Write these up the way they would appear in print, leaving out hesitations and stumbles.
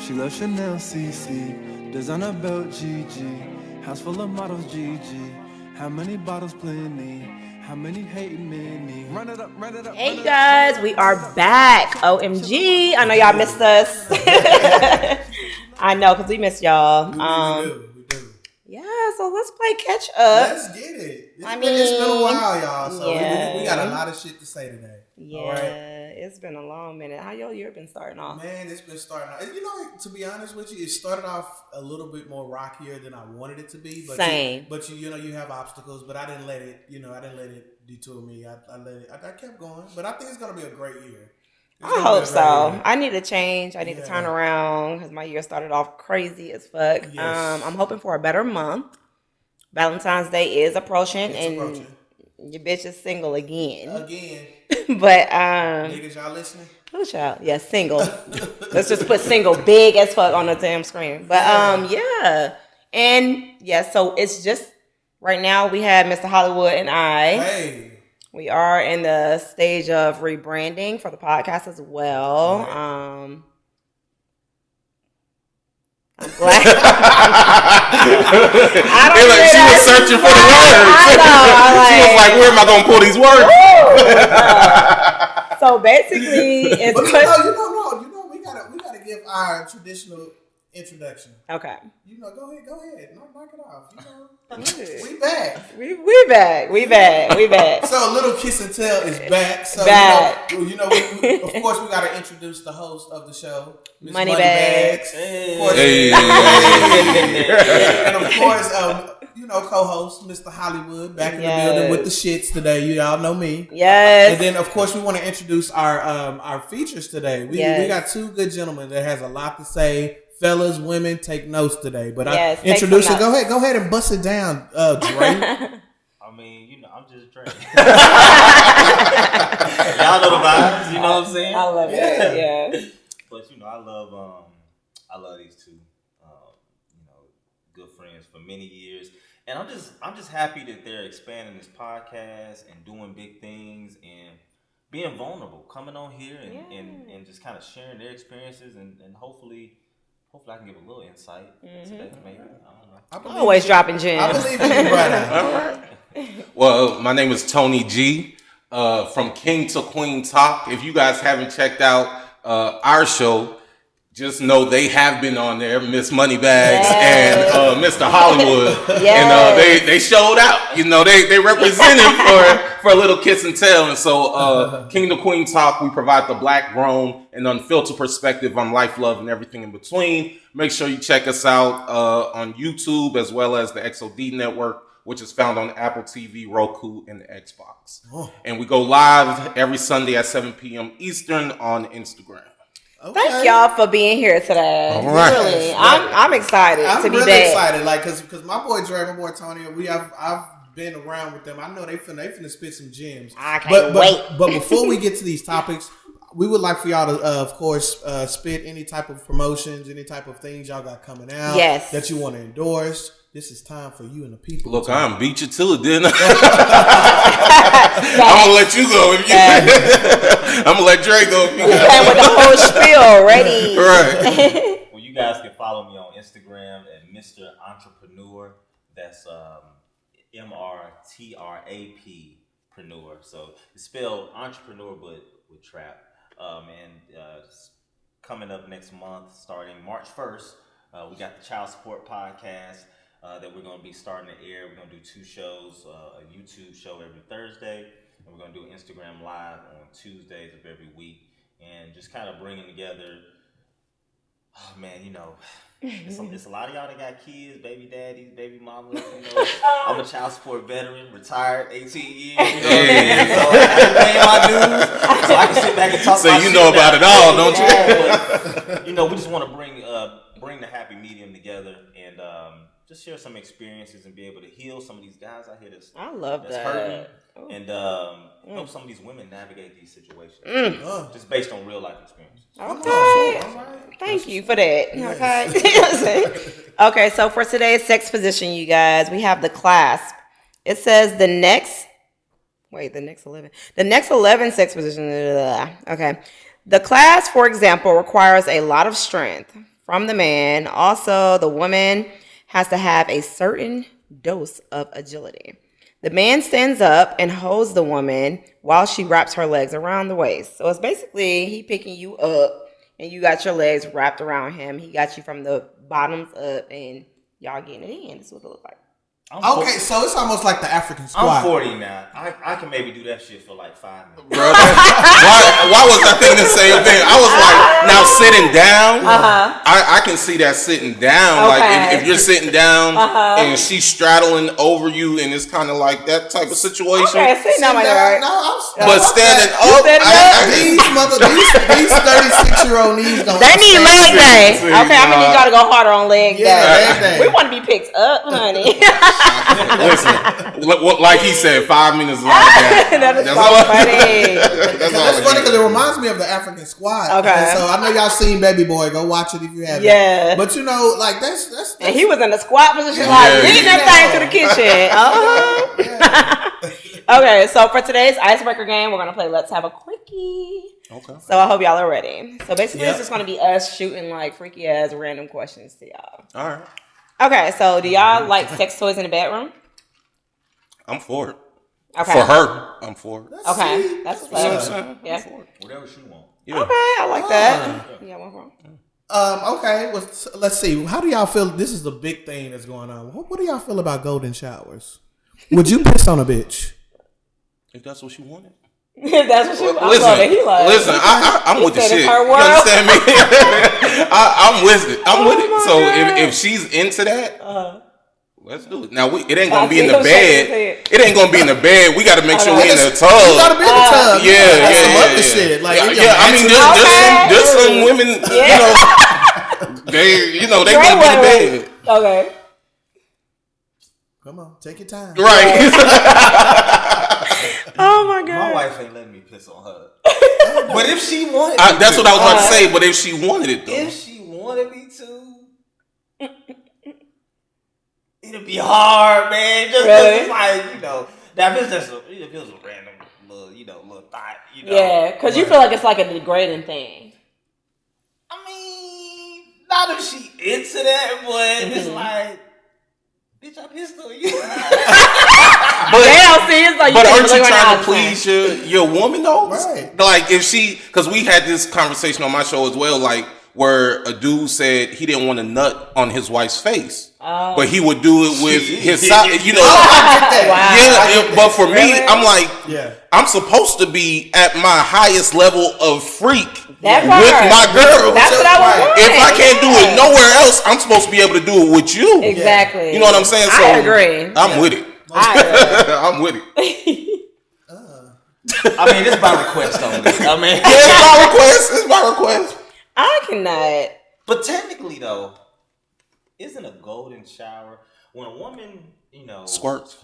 She loves Chanel CC, designer belt GG, house full of models GG. How many bottles plenty? How many hating many? Run it up, run it up. Hey guys, we are back. OMG, I know y'all missed us. I know, because we missed y'all. We do. Yeah, so let's play catch up. Let's get it. It's been a while, y'all. So yeah. we got a lot of shit to say today. Yeah, all right? It's been a long minute. How your year been starting off? Man, it's been starting off. You know, to be honest with you, it started off a little bit more rockier than I wanted it to be. But Same. You know, you have obstacles, but I didn't let it detour me. I kept going. But I think it's gonna be a great year. I hope so. I need a change. I need to turn around because my year started off crazy as fuck. Yes. I'm hoping for a better month. Valentine's Day is approaching, your bitch is single again. But niggas, y'all listening? Who's y'all? Yeah, single. Let's just put single big as fuck on the damn screen. But so it's just right now we have Mr. Hollywood and I. Hey. We are in the stage of rebranding for the podcast as well. Right. I'm glad. She was searching for the words. She was like, where am I going to pull these words? So basically, it's... But you know, we gotta give our traditional introduction. Okay. You know, go ahead. Knock it off. You know, we back. We back. So a little kiss and tell is back. So back. You know, of course, we gotta introduce the host of the show, Ms. Moni Bagz. Hey. And of course, co-host Mr. Hollywood back in the building with the shits today. You all know me. Yes. And then of course we want to introduce our features today. We got two good gentlemen that has a lot to say. Fellas, women, take notes today. But I introduce it. Go ahead and bust it down, Dre. I mean, you know, I'm just Dre. Y'all know the vibes. You know what I'm saying? I love it. Yeah. But you know, I love these two. Good friends for many years, and I'm just happy that they're expanding this podcast and doing big things and being vulnerable, coming on here and just kind of sharing their experiences and hopefully I can give a little insight today, maybe. I don't know. Always dropping gems. I believe in you, brother. All right. Well, my name is Tony G from King to Queen Talk. If you guys haven't checked out our show, just know they have been on there, Miss Moni Bagz and Mr. Hollywood, and they showed out. You know, they represented for a little kiss and tell. And so, King to Queen Talk, we provide the black, grown, and unfiltered perspective on life, love, and everything in between. Make sure you check us out on YouTube as well as the XOD Network, which is found on Apple TV, Roku, and the Xbox. Oh. And we go live every Sunday at 7 p.m. Eastern on Instagram. Okay. Thank y'all for being here today. All right. Really, I'm excited to be really back. Excited, like, cause my boy Dre, my boy Tony, I've been around with them. I know they finna spit some gems. I can't wait. But before we get to these topics, we would like for y'all to, of course, spit any type of promotions, any type of things y'all got coming out that you want to endorse. This is time for you and the people. Look, I'm beat you to it, didn't I? I'm gonna let you go if you. I'm gonna let Dre go if you. With the whole spiel ready. Right. Well, you guys can follow me on Instagram at Mr. Entrepreneur. That's MRTRAP-preneur. So it's spelled entrepreneur, but with trap. Coming up next month, starting March 1st, we got the Child Support Podcast. That we're going to be starting to air. We're going to do 2 shows, a YouTube show every Thursday, and we're going to do an Instagram Live on Tuesdays of every week, and just kind of bringing together, it's a lot of y'all that got kids, baby daddies, baby mamas, I'm a child support veteran, retired, 18 years, you know what I'm saying? So I paying my dues, so I can sit back and talk about you know about it all, don't you? But, we just want to bring the happy medium together and just share some experiences and be able to heal some of these guys out here that's hurting and help some of these women navigate these situations just based on real life experiences. Okay. Thank you for that. Yes. Okay. Okay, so for today's sex position, you guys, we have the clasp. It says the next 11 sex position. Okay. The clasp, for example, requires a lot of strength. from the man. Also, the woman has to have a certain dose of agility. The man stands up and holds the woman while she wraps her legs around the waist. So it's basically he picking you up and you got your legs wrapped around him. He got you from the bottoms up and y'all getting it in. This is what it looks like. Okay, so it's almost like the African squat. I'm 40 now. I can maybe do that shit for like 5 minutes. Bro, why was I thinking the same thing? I was like, now sitting down, I can see that sitting down. Okay. Like if you're sitting down and she's straddling over you, and it's kind of like that type of situation. Okay, sitting down, but standing up, these 36-year-old knees don't. They need leg day. Okay, I'm gonna need y'all to go harder on leg leg day. day. We want to be picked up, honey. Listen, like he said, 5 minutes long. That's so funny. That's funny because it reminds me of the African squat. Okay. And so I know y'all seen Baby Boy. Go watch it if you haven't. Yeah. But you know, like that's and he was in the squat position, like getting that thing to the kitchen. Okay, so for today's icebreaker game, we're gonna play Let's Have a Quickie. Okay. So I hope y'all are ready. So basically, it's just gonna be us shooting like freaky ass random questions to y'all. All right. Okay, so do y'all like sex toys in the bedroom? I'm for it. Okay. For her, I'm for it. Okay, that's what's up. Yeah. Whatever she wants. Yeah. Okay, I like that. Yeah, one wrong. Okay, well, let's see. How do y'all feel? This is the big thing that's going on. What do y'all feel about golden showers? Would you piss on a bitch? If that's what she wanted. That's what she wanted. Listen, I'm with the shit. You understand me? I'm with it. So if she's into that, let's do it. Now it ain't gonna be in the bed. It ain't gonna be in the bed. We got to make sure we in the tub. You gotta be in the tub. Yeah. Shit. Like, I mean, there's some women. They gonna be in the bed. Okay. Come on, take your time. Right. Oh my god. My wife ain't letting me piss on her. But if she wanted that's what I was about to say, but if she wanted it though. If she wanted me to, it'd be hard, man. Just it's like, that is just if it was a random little thought, Yeah, because you feel like it's like a degrading thing. I mean, not if she into that, but it's like, bitch, I pissed on you. But they don't see it's like. But aren't you trying to please your woman though? Right. Like if she, because we had this conversation on my show as well, like where a dude said he didn't want to nut on his wife's face, but he would do it with his side. Wow. Yeah. But for me, I'm like, I'm supposed to be at my highest level of freak with my girl. That's what I would want. If I can't do it nowhere else, I'm supposed to be able to do it with you. Exactly. You know what I'm saying? So I agree. I'm with it. I'm with it. I mean, it's by request only. I mean, it's my request. I cannot. But technically, though, isn't a golden shower when a woman, squirts?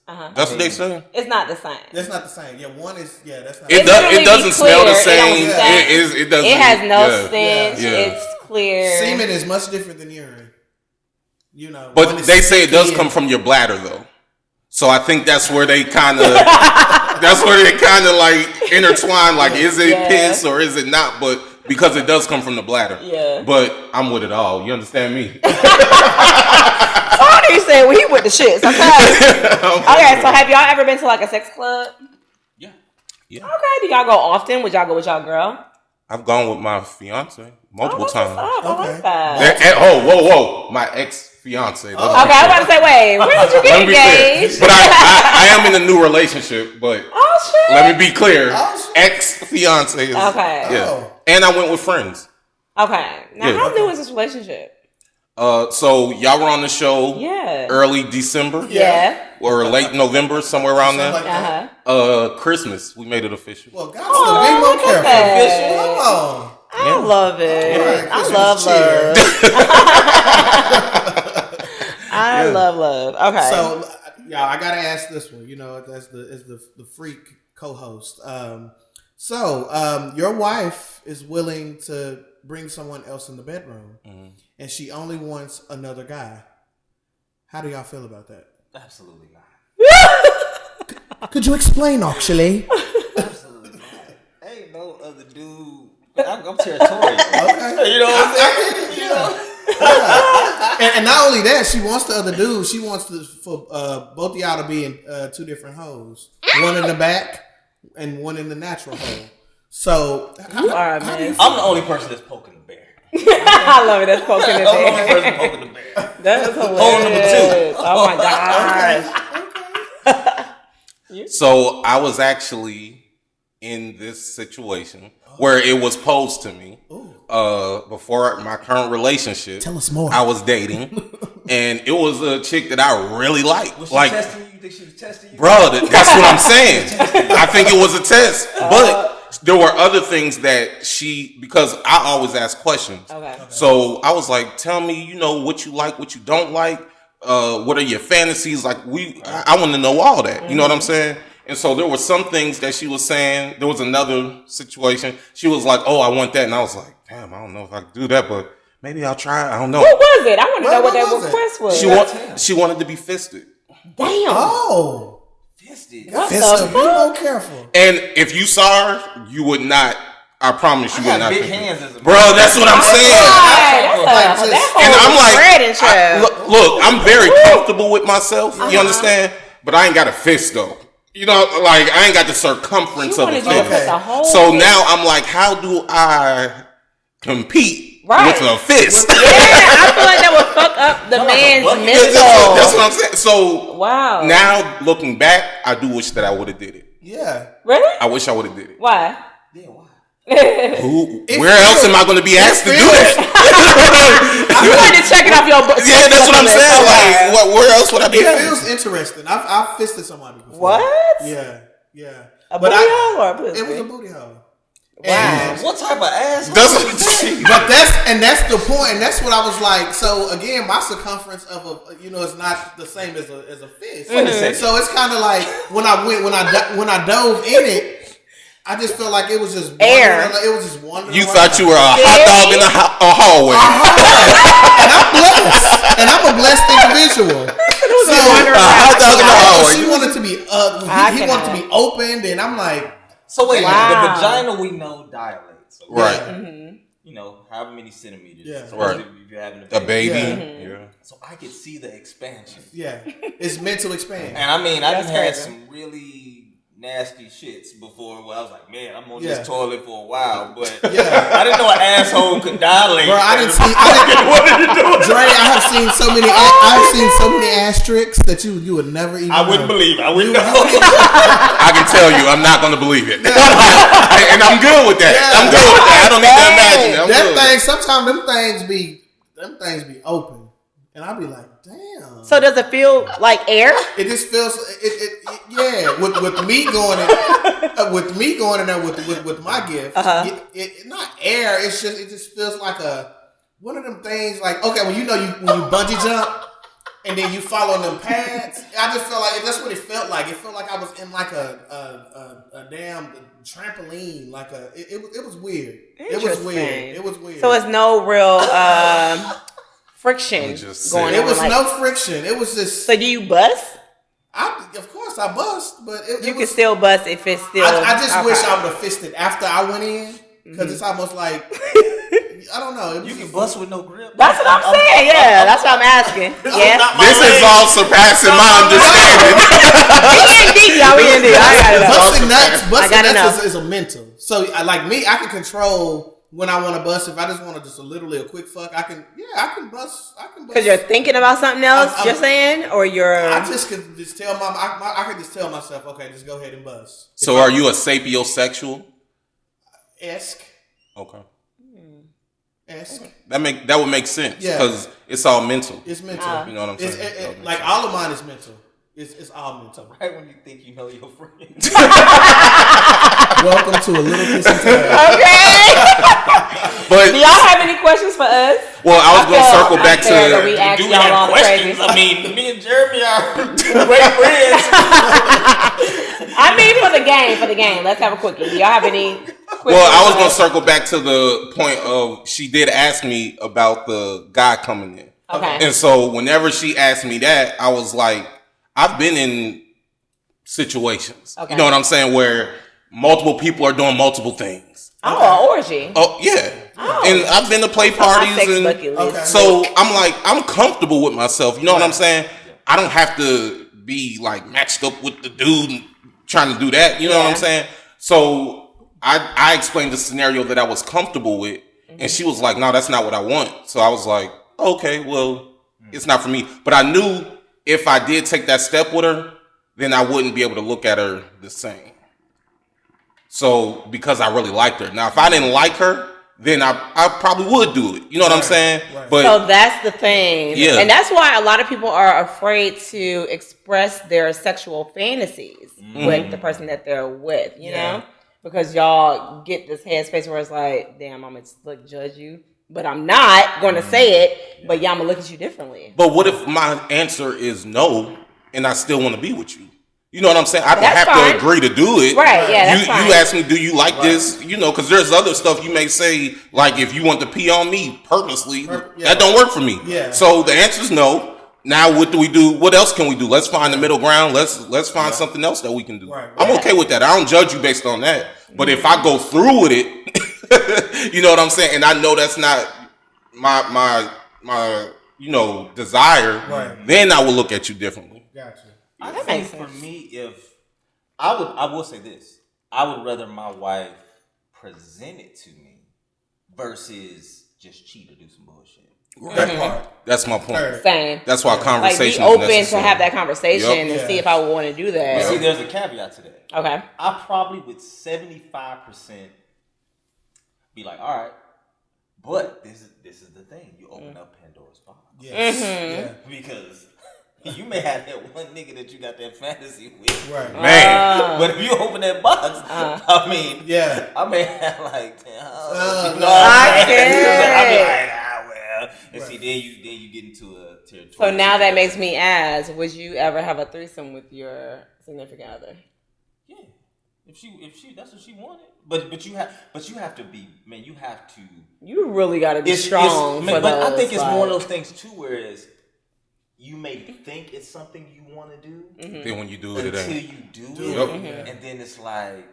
That's what they say. It's not the same. That's not the same. Yeah, one is. Yeah, that's not. It doesn't smell the same. It doesn't. It has no stench. It's clear. Semen is much different than urine. But they say it does come from your bladder, though. So I think that's where they kind of like intertwine. Like, is it piss or is it not? But because it does come from the bladder. Yeah. But I'm with it all. You understand me? Oh, you said he with the shits. Okay, so have y'all ever been to like a sex club? Yeah. Okay, do y'all go often? Would y'all go with y'all girl? I've gone with my fiance multiple times. I like that. Whoa. My ex-fiance. Okay, I was about to say, wait, where did you get engaged? But I am in a new relationship, but shit. let me be clear. Ex-fiance. Okay. Oh. And I went with friends. Okay. Now, how new is this relationship? So y'all were on the show early December. Yeah. Or late November, somewhere around there. Christmas, we made it official. Well, God, be more careful. Official. Come on. I love it. Right, I love love. I love love. Okay. So, I gotta ask this one. As the freak co-host. Your wife is willing to bring someone else in the bedroom, and she only wants another guy. How do y'all feel about that? Absolutely not. Could you explain, actually? Absolutely not. Ain't no other dude I'm territorial. Okay. You know what I'm saying? And not only that, she wants the other dude. She wants for both of y'all to be in 2 different holes. One in the back and one in the natural hole. So You are a mess. I'm the only person that's poking the bear. I love it. That's poking the I'm the only bear. person poking the bear. That is hilarious. Hole number 2. Oh my god. So I was actually in this situation where it was posed to me before my current relationship. Tell us more. I was dating, and it was a chick that I really liked. Was she Like, testing you? You think she was testing you? bro, that's what I'm saying. I think it was a test, but there were other things that because I always ask questions. Okay. So I was like, tell me, what you like, what you don't like. What are your fantasies? Like I want to know all that. You know what I'm saying? And so there were some things that she was saying. There was another situation. She was like, "Oh, I want that," and I was like, "Damn, I don't know if I can do that, but maybe I'll try." I don't know. What was it? I want to know what that request was. She wanted to be fisted. Damn. Oh, Fisted. What fist the up. Be fuck? more careful. And if you saw her, you would not. I promise you I would got not. big think hands it. as a Bro, that's what I'm saying. And I'm like, look, I'm very comfortable with myself. You understand? But I ain't got a fist though. Like I ain't got the circumference of a fist. Okay. So now I'm like, how do I compete with a fist? Yeah, I feel like that would fuck up the man's mental. That's what I'm saying. So wow. Now looking back, I do wish that I would have did it. Yeah. Really? I wish I would have did it. Why? Yeah, why? Where else am I going to be asked to do that? You wanted to check it off your book. Yeah, that's what I'm saying. Like, where else would I be? It feels interesting. I've fisted somebody before. What? Yeah. A booty hole or a pussy? It was a booty hole. Wow. What type of asshole? That's the point, and that's what I was like. So again, my circumference of it's not the same as a fist. So it's kind of like when I dove in it. I just felt like it was just air. It was just wandering. You thought you were a hot dog in a hallway. And I'm blessed. And I'm a blessed individual. So hot dog in the hallway. She wanted to be he wanted to be opened, and I'm like, so wait, wow. the vagina we know dilates. Okay? Right. Mm-hmm. However many centimeters. Yeah. Right. If you're having A baby. Mm-hmm. Yeah. So I could see the expansion. yeah, it's meant to expand. And I mean, I've That's had crazy. some really nasty shits before where I was like, man, I'm on Yeah. this toilet for a while, but Yeah. I didn't know an asshole could dilate. Bro, what are you doing? Dre, I have seen so many ass tricks that you would never even I wouldn't know. believe it. I wouldn't know. I can tell you, I'm not going to believe it. And I'm good with that. Yeah. I'm good with that. I don't need to imagine it. I'm good. Sometimes them things be open. And I'll be like, damn. So does it feel like air? It just feels yeah. With me going in, there with my gift, it not air. It just feels like one of them things. Like okay, when you bungee jump and then you fall on them pads. I just felt like that's what it felt like. It felt like I was in like a damn trampoline. Like it was weird. It was weird. So it's no real friction going on. It was no friction. It was just. So do you bust? Of course I bust, but you can still bust if it's still. I just wish I would have fisted after I went in because it's almost like I don't know. You can bust with no grip. That's what I'm saying. Yeah, that's what I'm asking. Yeah, this is all surpassing my understanding. We ain't deep, y'all. We ain't deep. I got it. Busting nuts is a mental. So like me, I can control. When I want to bust, if I just want to just literally a quick fuck, I can bust. Because you're thinking about something else, you're saying, or you're. I just could just tell I could just tell myself, okay, just go ahead and bust. So are you a sapiosexual? Esque. Okay. Esque. That would make sense because it's all mental. It's mental. You know what I'm saying? Like all of mine is mental. It's all mental. Right when you think you know your friend. Welcome to a little kissing time. Okay. But do y'all have any questions for us? Well, I was going to circle back to. We asked do we y'all have all questions? crazy. I mean, me and Jeremy are great friends. I mean, for the game. Let's have a quickie. Do y'all have any questions? Well, I was going to circle back to the point of she did ask me about the guy coming in. Okay. And so whenever she asked me that, I was like, I've been in situations. Okay. You know what I'm saying? Where multiple people are doing multiple things. Oh, an orgy. Oh yeah. Oh. And I've been to play parties, and so I'm like, I'm comfortable with myself. You know what I'm saying? I don't have to be like matched up with the dude trying to do that. You know what I'm saying? So I explained the scenario that I was comfortable with, and she was like, "No, that's not what I want." So I was like, "Okay, well, it's not for me." But I knew if I did take that step with her, then I wouldn't be able to look at her the same. So because I really liked her. Now, if I didn't like her, then I probably would do it. You know what I'm saying? Right. But so that's the thing. Yeah. And that's why a lot of people are afraid to express their sexual fantasies with the person that they're with, you know? Because y'all get this headspace where it's like, damn, I'm going to judge you. But I'm not going to say it, but I'm going to look at you differently. But what if my answer is no, and I still want to be with you? You know what I'm saying? I don't That's have fine. to agree to do it. Right, yeah, that's fine. You ask me, do you like this? You know, because there's other stuff you may say, like if you want to pee on me purposely, that don't work for me. Yeah. So the answer is no. Now what do we do? What else can we do? Let's find the middle ground. Let's find something else that we can do. Right. I'm okay with that. I don't judge you based on that. But if I go through with it, you know what I'm saying, and I know that's not my desire, then I will look at you differently. Gotcha. I think for me, if I will say this, I would rather my wife present it to me versus just cheat or do some bullshit. That part. That's my point. Same. That's why conversation like, be is open necessary. to have that conversation and see if I would want to do that. But see, there's a caveat to that. Okay. I probably would 75% be like, all right, but this is the thing. You open up Pandora's box. Yeah. Because you may have that one nigga that you got that fantasy with. Right. Man. But if you open that box, I mean, I may have like, I I'll be can't. like, well. And see, then you get into a territory. So now that makes me ask, would you ever have a threesome with your significant other? Yeah. If she that's what she wanted. But you have to be, man, you have to. You really got to be strong for but those. I think it's one of those things too, whereas you may think it's something you want to do, Then when you do it, it until ain't. you do it, Yep. and then it's like,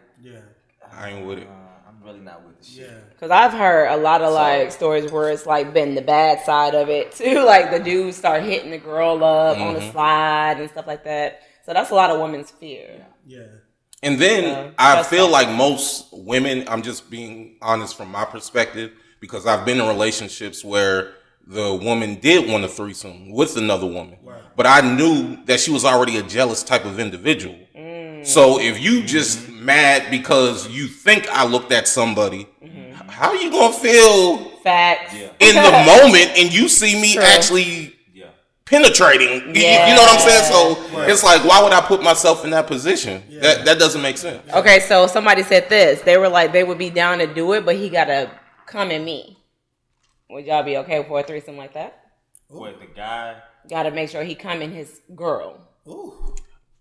I ain't with it. I'm really not with the shit. Because I've heard a lot of like stories where it's like been the bad side of it too. Like the dudes start hitting the girl up on the slide and stuff like that. So that's a lot of women's fear. Yeah. And then I feel like most women, I'm just being honest from my perspective, because I've been in relationships where the woman did want a threesome with another woman. Right. But I knew that she was already a jealous type of individual. So if you just mad because you think I looked at somebody, how are you going to feel in the moment and you see me actually penetrating? You know what I'm saying? So it's like, why would I put myself in that position? That doesn't make sense. Okay, so somebody said this. They were like, they would be down to do it, but he got to come at me. Would y'all be okay for a threesome like that? What, the guy? Got to make sure he come in his girl. Ooh.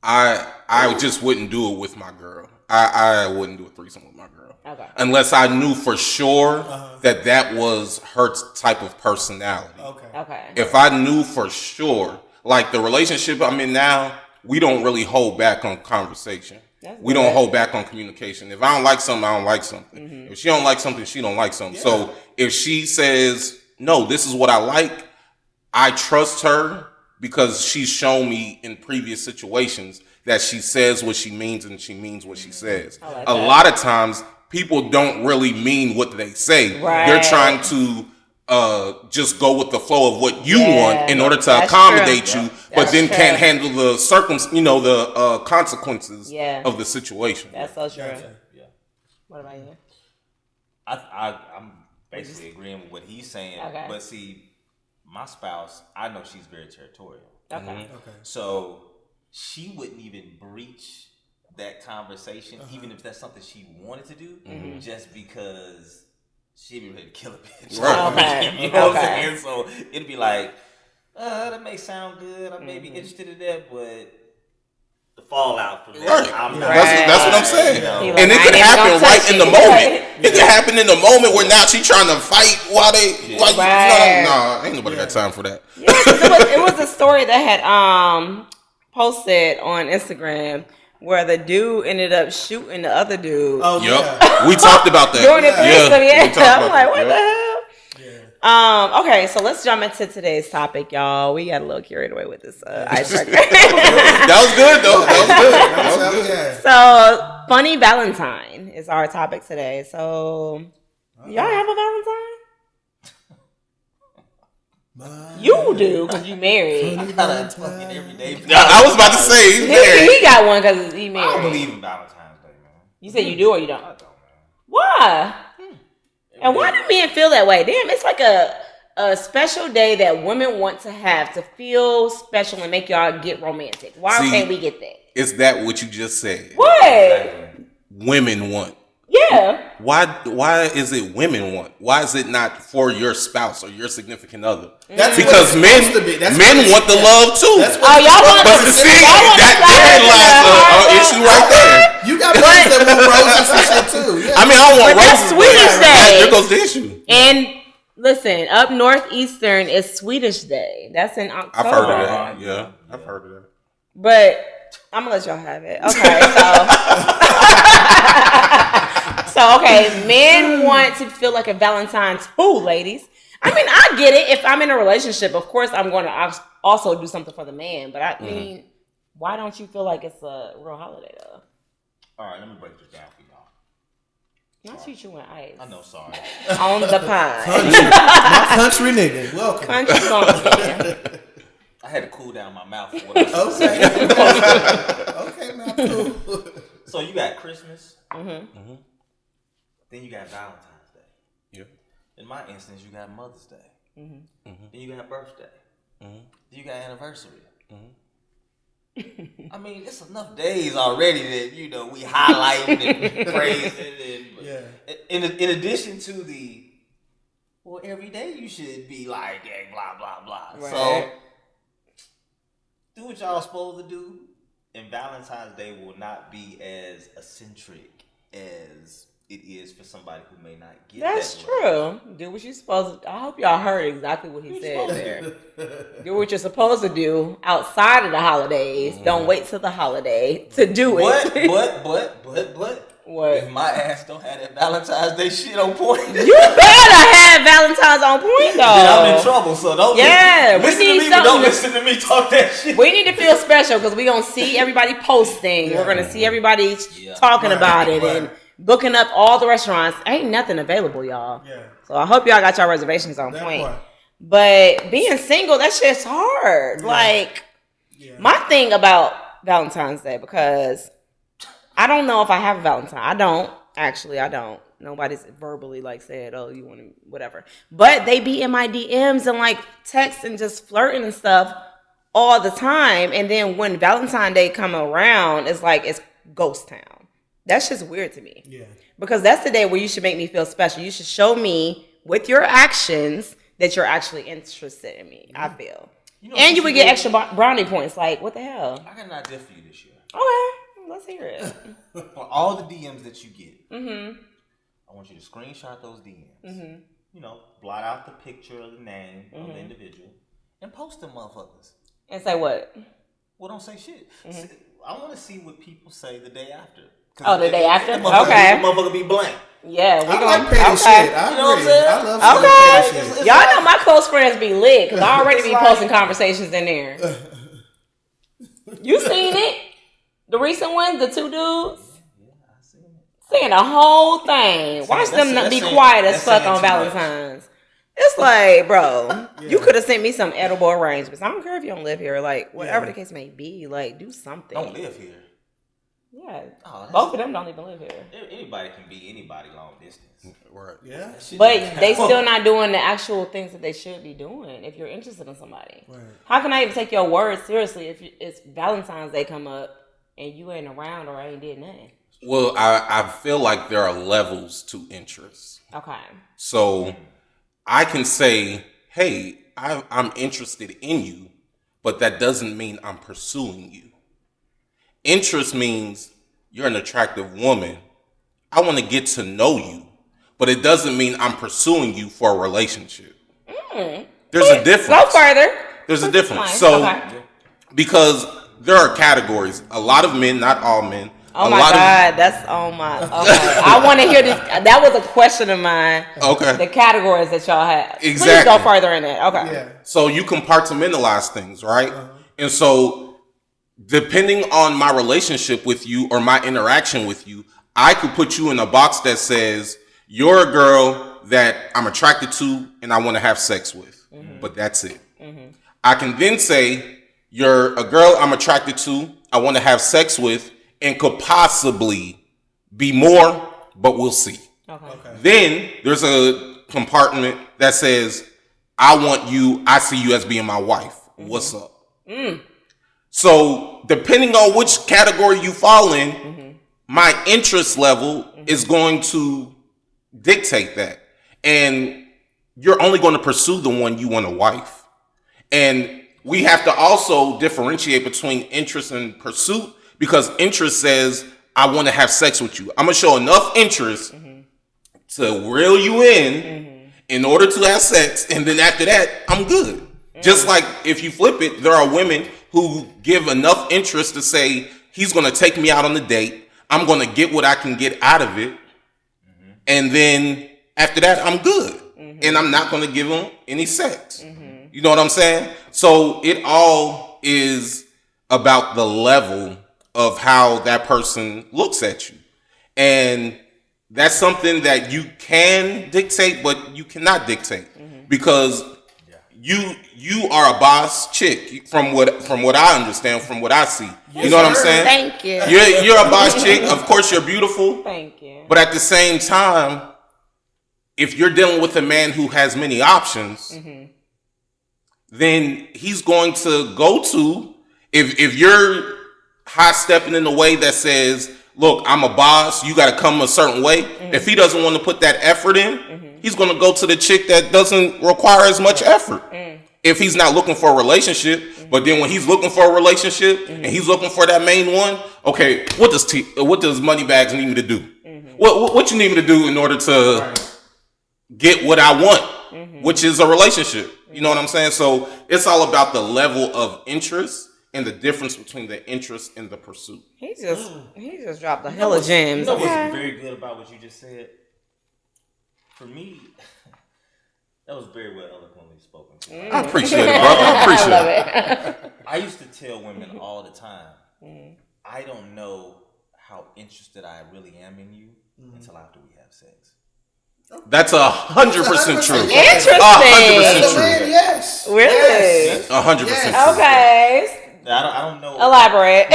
I just wouldn't do it with my girl. I wouldn't do a threesome with my girl. Okay. Unless I knew for sure that was her type of personality. Okay. If I knew for sure, like the relationship I'm in now, we don't really hold back on conversation. We don't hold back on communication. If I don't like something, I don't like something. If she don't like something, she don't like something. So if she says, no, this is what I like, I trust her because she's shown me in previous situations that she says what she means and she means what she says. A lot of times, people don't really mean what they say. Right. They're trying to just go with the flow of what you want in order to accommodate you, but then can't handle the consequences of the situation. That's so true. Yeah. What about you? I'm basically agreeing with what he's saying. Okay. But see, my spouse, I know she's very territorial. Okay. So she wouldn't even breach that conversation, even if that's something she wanted to do, just because she'd be ready to kill a bitch. Right. You know what I'm saying? So it'd be like, that may sound good. I may be interested in that, but the fallout from that, I'm not. That's what I'm saying. You know? And it could happen right in the moment. It could happen in the moment where now she's trying to fight while they, ain't nobody got time for that. It was a story that had posted on Instagram where the dude ended up shooting the other dude. Oh, Yep. yeah. We talked about that. During the threesome, we talked I'm about like, that. what the hell? Yeah. Okay, so let's jump into today's topic, y'all. We got a little carried away with this icebreaker. That was good, though. That was good. Yeah. So, funny Valentine is our topic today. So, y'all have a Valentine? You do, because you married. I got a fucking everyday. I was about to say, he's married. He got one because he I married. don't believe in Valentine's Day, man. You say you do or you don't? I don't, man. Why? And why do men feel that way? Damn, it's like a special day that women want to have to feel special and make y'all get romantic. Why can't we get that? Is that what you just said? What? Women want. Yeah. Why is it women want? Why is it not for your spouse or your significant other? That's Because what it's men supposed to be. That's men what want the love too. That's Oh, y'all want But to see, y'all want that to therein lies an issue right there. You got brothers that want roses and shit too. Yeah. I mean, I want But that's roses, Swedish Day. There goes the issue. And listen, up northeastern is Swedish Day. That's in October. I've heard of that. Yeah, I've heard of that. But I'm gonna let y'all have it. Okay, so okay, men want to feel like a Valentine too, ladies. I mean, I get it. If I'm in a relationship, of course, I'm going to also do something for the man. But I mean, why don't you feel like it's a real holiday though? All right, let me break this down for y'all. Not treat you with ice. I know, sorry. On the pie. My country nigga. Welcome. Country bumpkin. I had to cool down my mouth for what I was Okay. saying. Okay, man. Cool. So you got Christmas. Mm-hmm. Then you got Valentine's Day. Yeah. In my instance, you got Mother's Day. Mm-hmm. Then you got birthday. Then you got anniversary. I mean, it's enough days already that we highlighting and praising. And in addition to every day you should be like, hey, blah blah blah. Right. So do what y'all supposed to do, and Valentine's Day will not be as eccentric as it is for somebody who may not get That's that true. Do what you're supposed to. I hope y'all heard exactly what he said there. Do what you're supposed to do outside of the holidays. Don't wait till the holiday to do it. But What? if my ass don't have that Valentine's Day shit on point, You better have Valentine's on point, though. then I'm in trouble. So don't listen we need to me, but don't something. listen to me talk that shit. We need to feel special because we're going to see everybody posting. We're going to see everybody talking about it and booking up all the restaurants. Ain't nothing available, y'all. Yeah. So I hope y'all got your reservations on point. But being single, that shit's hard. Yeah. Like, my thing about Valentine's Day, because I don't know if I have a Valentine. I don't. Actually, I don't. Nobody's verbally said, oh, you want to, whatever. But they be in my DMs and text and just flirting and stuff all the time. And then when Valentine's Day come around, it's ghost town. That's just weird to me. Yeah. Because that's the day where you should make me feel special. You should show me with your actions that you're actually interested in me, I feel. And you would get extra brownie points. What the hell? I got an idea for you this year. Okay, let's hear it. For all the DMs that you get, Mm-hmm. I want you to screenshot those DMs. Mm-hmm. Blot out the picture of the name of the individual and post them motherfuckers. And say what? Well, don't say shit. I want to see what people say the day after. Oh, the day after? The motherfucker be blank. Yeah, I like petty shit. I You know what I'm agree. saying? I love petty shit. It's Y'all know my close friends be lit because I already be It's posting conversations in there. You seen it? The recent ones, the two dudes? Yeah, I seen it. Saying the whole thing. Watch them not be quiet as fuck on Valentine's. It's bro, you could have sent me some edible arrangements. I don't care if you don't live here. Whatever the case may be, do something. Don't live here. Yeah. Oh, Both of them don't even live here. Anybody can be anybody long distance. Right. Yeah. That shit But don't they count. still not doing the actual things that they should be doing if you're interested in somebody. Right. How can I even take your word seriously if it's Valentine's Day come up and you ain't around or ain't did nothing? Well, I feel like there are levels to interest. Okay. So I can say, hey, I'm interested in you, but that doesn't mean I'm pursuing you. Interest means you're an attractive woman. I want to get to know you, but it doesn't mean I'm pursuing you for a relationship. There's a difference. Go further. There's a difference. Fine. So, Okay. because there are categories. A lot of men, not all men. Oh my God, that's on my. Okay. I want to hear this. That was a question of mine. Okay. The categories that y'all have. Exactly. Please go further in it. Okay. Yeah. So you compartmentalize things, right? And so depending on my relationship with you or my interaction with you, I could put you in a box that says you're a girl that I'm attracted to and I want to have sex with. But that's it. I can then say you're a girl I'm attracted to, I want to have sex with, and could possibly be more, but we'll see. Okay. Then there's a compartment that says, I want you, I see you as being my wife. What's up? So depending on which category you fall in, my interest level is going to dictate that. And you're only going to pursue the one you want a wife. And we have to also differentiate between interest and pursuit, because interest says, I want to have sex with you. I'm going to show enough interest to reel you in order to have sex. And then after that, I'm good. Just like if you flip it, there are women who give enough interest to say, he's going to take me out on the date. I'm going to get what I can get out of it. And then after that, I'm good. And I'm not going to give him any sex. You know what I'm saying? So it all is about the level of how that person looks at you. And that's something that you can dictate, but you cannot dictate. Because you are a boss chick from what I understand, from what I see. You know what I'm saying? Thank you. You're a boss chick. Of course you're beautiful. Thank you. But at the same time, if you're dealing with a man who has many options, then he's going to go to, if you're high stepping in a way that says, look, I'm a boss, you got to come a certain way. If he doesn't want to put that effort in, he's going to go to the chick that doesn't require as much effort. If he's not looking for a relationship, but then when he's looking for a relationship and he's looking for that main one, okay, what does Moni Bagz need me to do? What you need me to do in order to get what I want, which is a relationship? You know what I'm saying? So it's all about the level of interest and the difference between the interest and the pursuit. He just dropped a hell of gems. You know what's very good about what you just said? For me, that was very well eloquently spoken. I appreciate it, brother. I appreciate it. I used to tell women all the time, I don't know how interested I really am in you until after we have sex. That's 100% true. Interesting. 100% true. Yes. Really? 100% true. Okay. I don't know. Elaborate.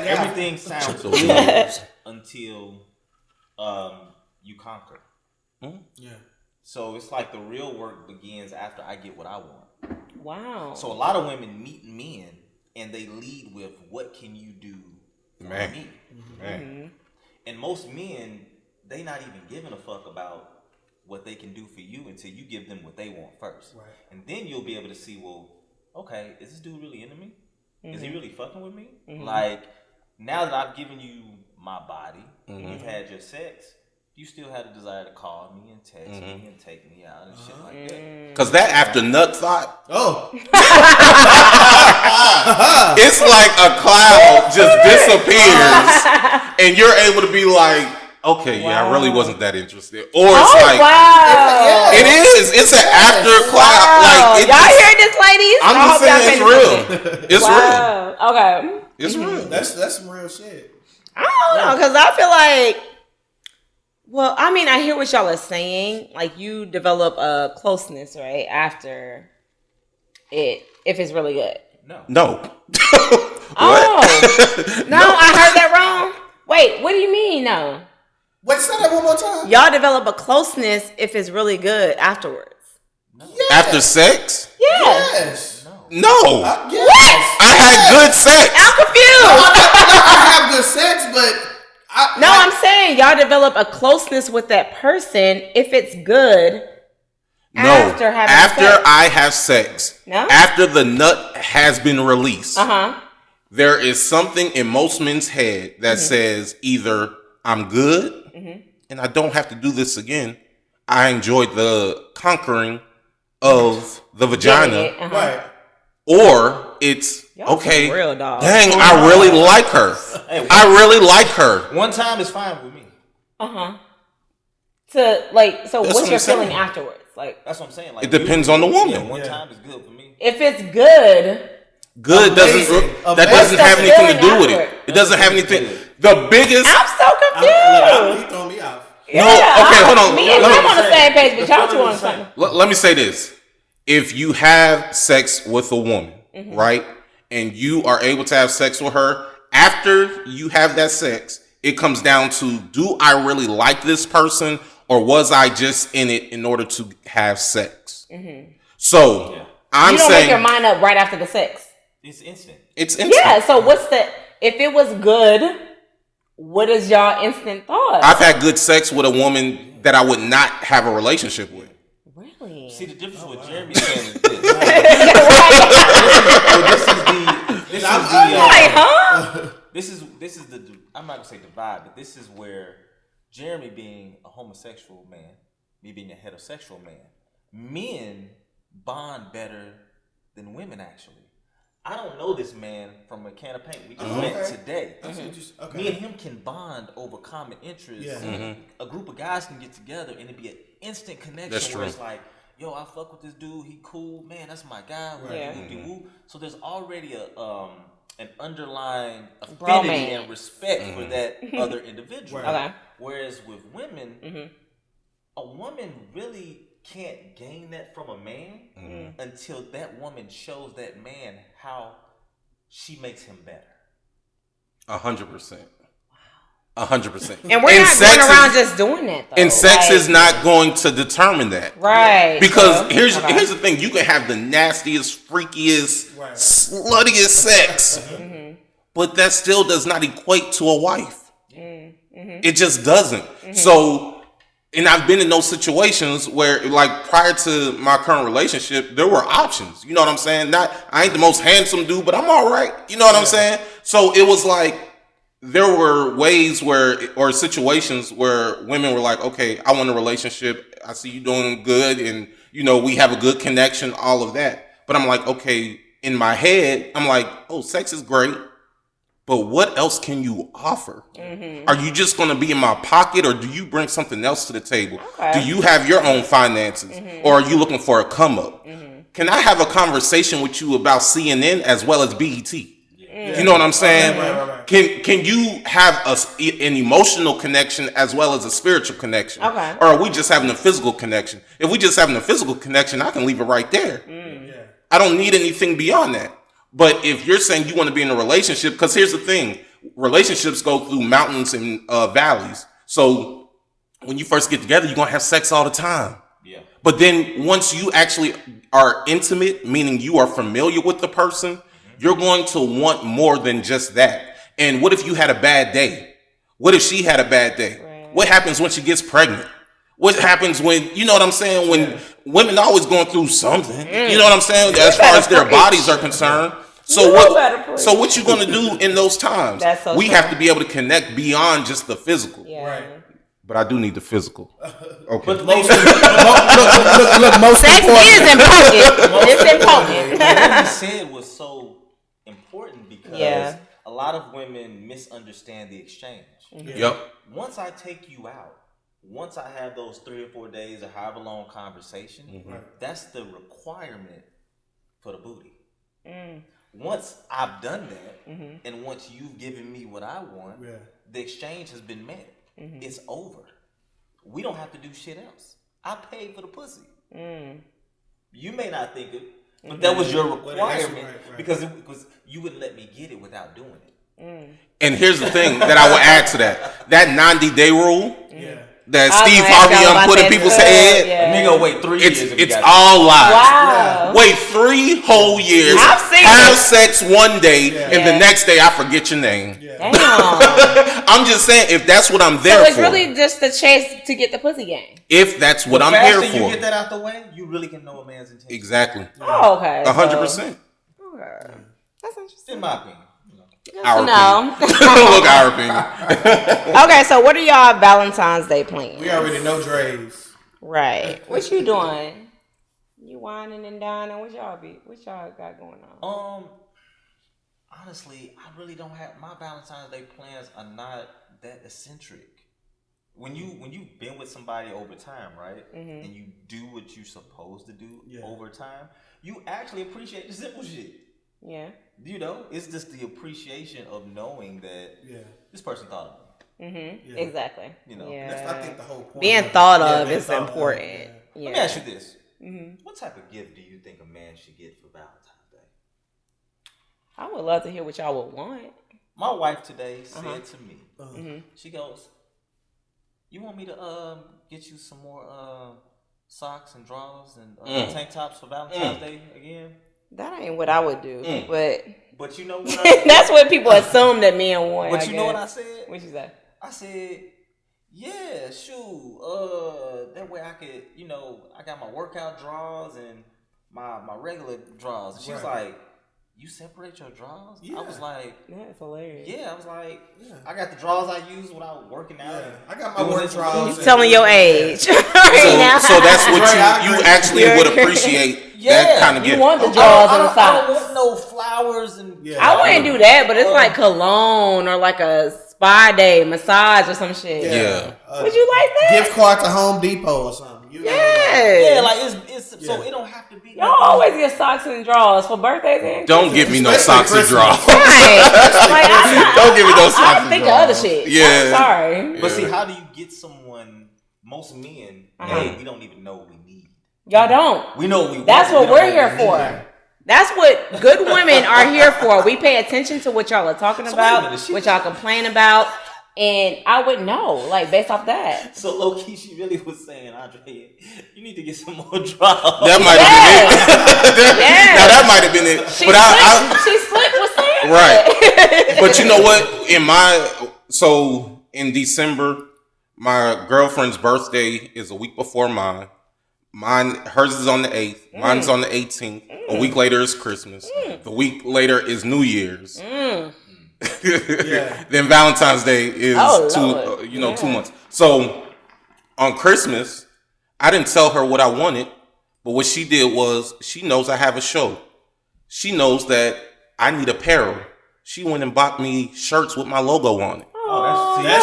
Everything sounds good until you conquer. Yeah. So it's like the real work begins after I get what I want. Wow. So a lot of women meet men and they lead with, what can you do for me? And most men, they not even giving a fuck about what they can do for you until you give them what they want first. Right. And then you'll be able to see, well, okay, is this dude really into me? Is he really fucking with me? Like, now that I've given you my body, and you've had your sex, you still have the desire to call me and text me and take me out and shit like that. Because that after nut thought, Oh. it's like a cloud just disappears and you're able to be like, okay, yeah, I really wasn't that interested. Or it's like, wow. it is. It's an after cloud. Like, Y'all hear this, ladies? I'm just saying it's real. It's real. Okay. It's real. That's some real shit. I don't know, because I feel like, well, I mean, I hear what y'all are saying. Like, you develop a closeness, right, after it, if it's really good. No. Oh. No, I heard that wrong. Wait, what do you mean, no? Wait, say that one more time. Y'all develop a closeness if it's really good afterwards. Yes. After sex? Yeah. Yes. No. Yes. What? I had good sex. I'm confused. I have good sex, but I'm saying y'all develop a closeness with that person if it's good. No. After having sex. I have sex. No? After the nut has been released. Uh-huh. There is something in most men's head that says either I'm good and I don't have to do this again. I enjoyed the conquering of the vagina. right. Or it's Y'all okay, real dog. dang, I really like her. Hey, I really like her. One time is fine with me. So what's what your I'm saying. feeling afterwards? Like, That's what I'm saying. Like, It depends on the woman. Yeah, one time is good for me. if it's good, Good Amazing. that doesn't have What's the anything to do feeling with it. after It doesn't have anything. The biggest. I'm so confused. He throwing me off. No, okay, hold on. Me and him on the same page, but y'all two on the same. Let me say this. If you have sex with a woman, Mm-hmm. right, and you are able to have sex with her, after you have that sex, it comes down to, do I really like this person, or was I just in it in order to have sex? So, I'm You don't saying make your mind up right after the sex. It's instant. it's instant. Yeah, so if it was good, what is y'all instant thought? I've had good sex with a woman that I would not have a relationship with. Really? See, the difference with Jeremy saying is this. This is the I'm not gonna say divide, but this is where Jeremy being a homosexual man, me being a heterosexual man, men bond better than women actually. I don't know this man from a can of paint. We just met today. Me and him can bond over common interests. Yeah. A group of guys can get together and it'd be an instant connection. That's where true. it's like, yo, I fuck with this dude. He cool, man. That's my guy. Yeah. Woo-de-woo. So there's already an underlying affinity Bromance. and respect for that other individual. Okay. Whereas with women, a woman really can't gain that from a man until that woman shows that man how she makes him better. 100%. 100%. And we're not going around just doing that, though. And sex Like, is not going to determine that. right. Because so- here's okay. the thing. You can have the nastiest, freakiest, sluttiest sex, but that still does not equate to a wife. It just doesn't. So, and I've been in those situations where, like, prior to my current relationship, there were options. You know what I'm saying? I ain't the most handsome dude, but I'm all right. You know what I'm saying? So it was like, there were ways or situations where women were like, okay, I want a relationship. I see you doing good and, we have a good connection, all of that. But I'm like, okay, in my head, I'm like, oh, sex is great. But what else can you offer? Are you just going to be in my pocket, or do you bring something else to the table? Okay. Do you have your own finances, or are you looking for a come up? Can I have a conversation with you about CNN as well as BET? You know what I'm saying? Right. Can you have an emotional connection as well as a spiritual connection? Okay. Or are we just having a physical connection? If we just having a physical connection, I can leave it right there. I don't need anything beyond that. But if you're saying you want to be in a relationship, because here's the thing, relationships go through mountains and valleys. So when you first get together, you're going to have sex all the time. Yeah. But then once you actually are intimate, meaning you are familiar with the person, you're going to want more than just that. And what if you had a bad day? What if she had a bad day? Right. What happens when she gets pregnant? What happens when, you know what I'm saying, when women are always going through something, you know what I'm saying, as far as their bodies are concerned. So what you going to do in those times? That's so we true. have to be able to connect beyond just the physical. Yeah. Right. But I do need the physical. Okay. But Most Sex important. is important. It's important. what he said was so important because Yeah. a lot of women misunderstand the exchange. Yep. Once I take you out, once I have those 3 or 4 days or however long conversation, that's the requirement for the booty. Once I've done that, and once you've given me what I want, the exchange has been met. It's over. We don't have to do shit else. I paid for the pussy. You may not think it, but that was your requirement because you wouldn't let me get it without doing it. And here's the thing that I will add to that. That 90-day rule that I was Steve gonna ask Harvey y'all about put in that people's too. head, Yeah. Nigga, wait 3 years. if you it's got all lies. Wow. Wait 3 whole years, I've seen have it. sex one day, and the Yeah. next day I forget your name. Damn. I'm just saying, if that's what I'm there So it's for, really just the chase to get the pussy game. if that's what The I'm here faster you for, get that out the way, you really can know a man's intention. exactly, Oh, okay. 100%. Okay. That's interesting. In my opinion. Our No. opinion. Look, our opinion. Okay, so what are y'all Valentine's Day plans? We already know Dre's. Right. What you doing? You whining and dining? What y'all got going on? honestly, I really don't have my Valentine's Day plans are not that eccentric. When you've been with somebody over time, right, and you do what you're supposed to do over time, you actually appreciate the simple shit. Yeah. You know, it's just the appreciation of knowing that this person thought of me. Mm-hmm. Yeah. Exactly. You know, that's, I think the whole point. Being thought of is important. Let me ask you this: what type of gift do you think a man should get for Valentine's Day? I would love to hear what y'all would want. My wife today said to me, she goes, "You want me to get you some more socks and drawers and tank tops for Valentine's Day again?" That ain't what I would do, but you know what? That's what people assume that men want. But you know what I said? What you say? I said, yeah, shoot. That way I could, you know, I got my workout drawers and my regular drawers. And she was like, "You separate your drawers?" Yeah. I was like, that's hilarious. Yeah, I was like, I got the drawers I use when I was working out. Yeah. I got my work drawers. You telling your age right now. So that's what you actually would appreciate. That kind of gift. You want the drawers and the socks. I don't want no flowers and. Yeah. I wouldn't do that, but it's like cologne or like a spa day massage or some shit. Yeah. Would you like that? Gift card to Home Depot or something. Yeah, like it's so it don't have to be. Y'all always get socks and drawers for birthdays and don't give me no socks and drawers. Right. Don't give me no socks and drawers. I think of other shit. Yeah. I'm sorry. But see, how do you get someone? Most men, hey, we don't even know what we need. Y'all don't. We know what we want. That's what we're here for. That's what good women are here for. We pay attention to what y'all are talking about, what y'all complain about, and I would know, like, based off that. So low key, she really was saying, Andre, you need to get some more drawers. That might have been it. Now that might have been it. She slick was saying right. But you know what? In December, my girlfriend's birthday is a week before mine. Hers is on the 8th. Mine's on the 18th. A week later is Christmas. The week later is New Year's. Then Valentine's Day is 2 months. So on Christmas, I didn't tell her what I wanted, but what she did was she knows I have a show. She knows that I need apparel. She went and bought me shirts with my logo on it.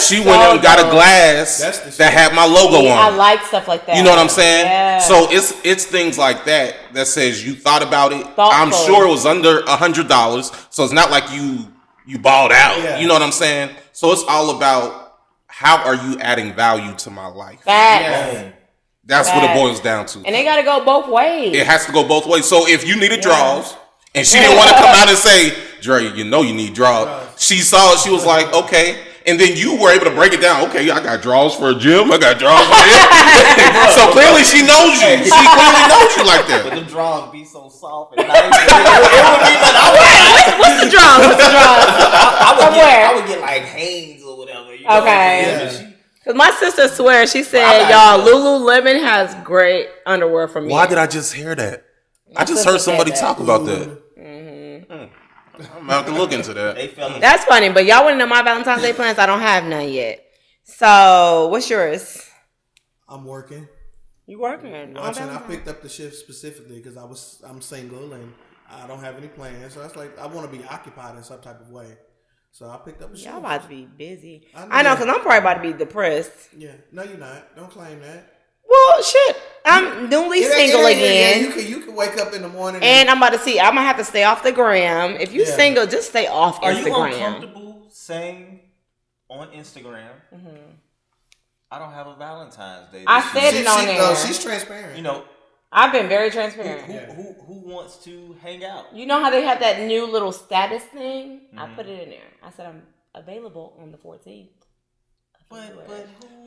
She went and got a glass that had my logo on it. I like stuff like that. You know what I'm saying? Yeah. So it's things like that says you thought about it. Thoughtful. I'm sure it was under $100, so it's not like you balled out. Yeah. You know what I'm saying? So it's all about how are you adding value to my life. Facts. That's what it boils down to. And they got to go both ways. It has to go both ways. So if you needed draws, and she didn't want to come out and say, "Dre, you know you need draws." She saw it. She was like, "Okay." And then you were able to break it down. Okay, I got draws for a gym. I got draws for this. So clearly she knows you. She clearly knows you like that. But the draws be so soft and nice. What's the draws? I would get like Hanes or whatever. You know okay. Because my sister swears, she said, y'all, Lululemon has great underwear for me. Why did I just hear that? I just heard somebody talk about that. I'm about to look into that. That's funny, but y'all want to know my Valentine's Day plans? I don't have none yet. So, what's yours? I'm working. You working? I picked up the shift specifically because I'm single and I don't have any plans. So that's like I want to be occupied in some type of way. So I picked up a shift. Y'all about to be busy. I know, because I'm probably about to be depressed. Yeah. No, you're not. Don't claim that. Well, shit. I'm newly single again. Yeah, you can wake up in the morning. And I'm about to see. I'm going to have to stay off the gram. If you single, just stay off Instagram. Are you uncomfortable saying on Instagram, I don't have a Valentine's Day? I said it on there. No, she's transparent. You know, I've been very transparent. Who wants to hang out? You know how they have that new little status thing? I put it in there. I said I'm available on the 14th.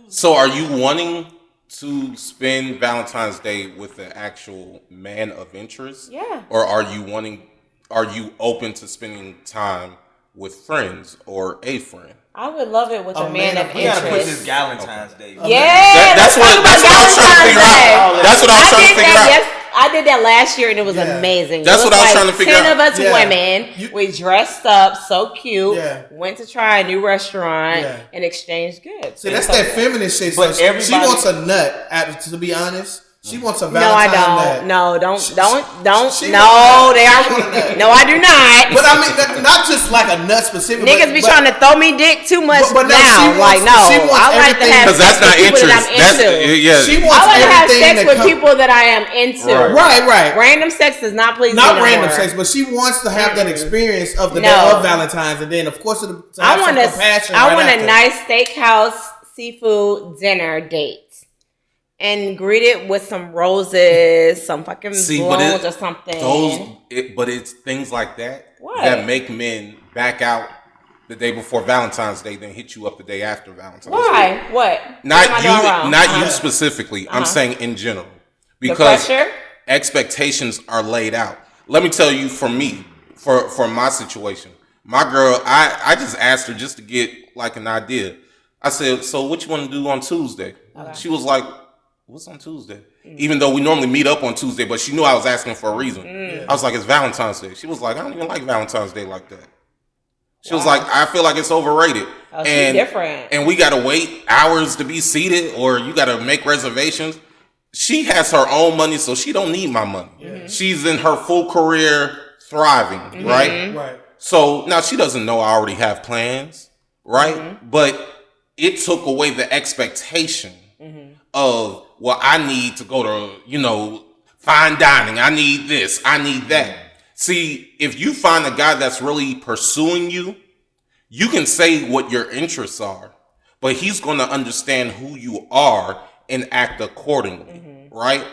So are you wanting to spend Valentine's Day with an actual man of interest? Yeah. Or are you open to spending time with friends or a friend? I would love it with a man of interest. We gotta put this Valentine's Day. Yeah. That's what I was trying to figure out. That's what I was trying to figure out. Yes, I did that last year and it was amazing. That's what I was trying to figure out. 10 of us women, we dressed up so cute, went to try a new restaurant and exchanged goods. See, that's that feminist shit. So she wants a nut, to be honest. She wants a No, I Valentine. don't. No, don't. She No, wants they that. are. No, I do not. But I mean, not just like a nut specific. Niggas be trying to throw me dick too much But no, now. she wants I like to everything. have Because that's sex not with people interest. that I'm into. Yeah. She I wants like to have everything sex that with people that I am into. Right. Random sex does not please me Not no random more. sex, but she wants to have that experience of the No. day of Valentine's, and then of course to have some compassion. I want right a after. nice steakhouse seafood dinner date. And greet it with some roses, some fucking balloons or something. But it's things like that What? that make men back out the day before Valentine's Day, then hit you up the day after Valentine's Day. Why? What? Not What am I doing wrong? you, not you specifically. I'm saying in general, The because pressure? expectations are laid out. Let me tell you, for me, for my situation, my girl, I just asked her just to get like an idea. I said, "So what you want to do on Tuesday?" Okay. She was like, "What's on Tuesday?" Even though we normally meet up on Tuesday, but she knew I was asking for a reason. I was like, "It's Valentine's Day." She was like, "I don't even like Valentine's Day like that." She was like, "I feel like it's overrated." Oh, she's different. And we gotta wait hours to be seated, or you gotta make reservations. She has her own money, so she don't need my money. She's in her full career, thriving, right? Right. So now she doesn't know I already have plans, right? But it took away the expectation of, well, I need to go to, fine dining. I need this. I need that. See, if you find a guy that's really pursuing you, you can say what your interests are, but he's going to understand who you are and act accordingly, right?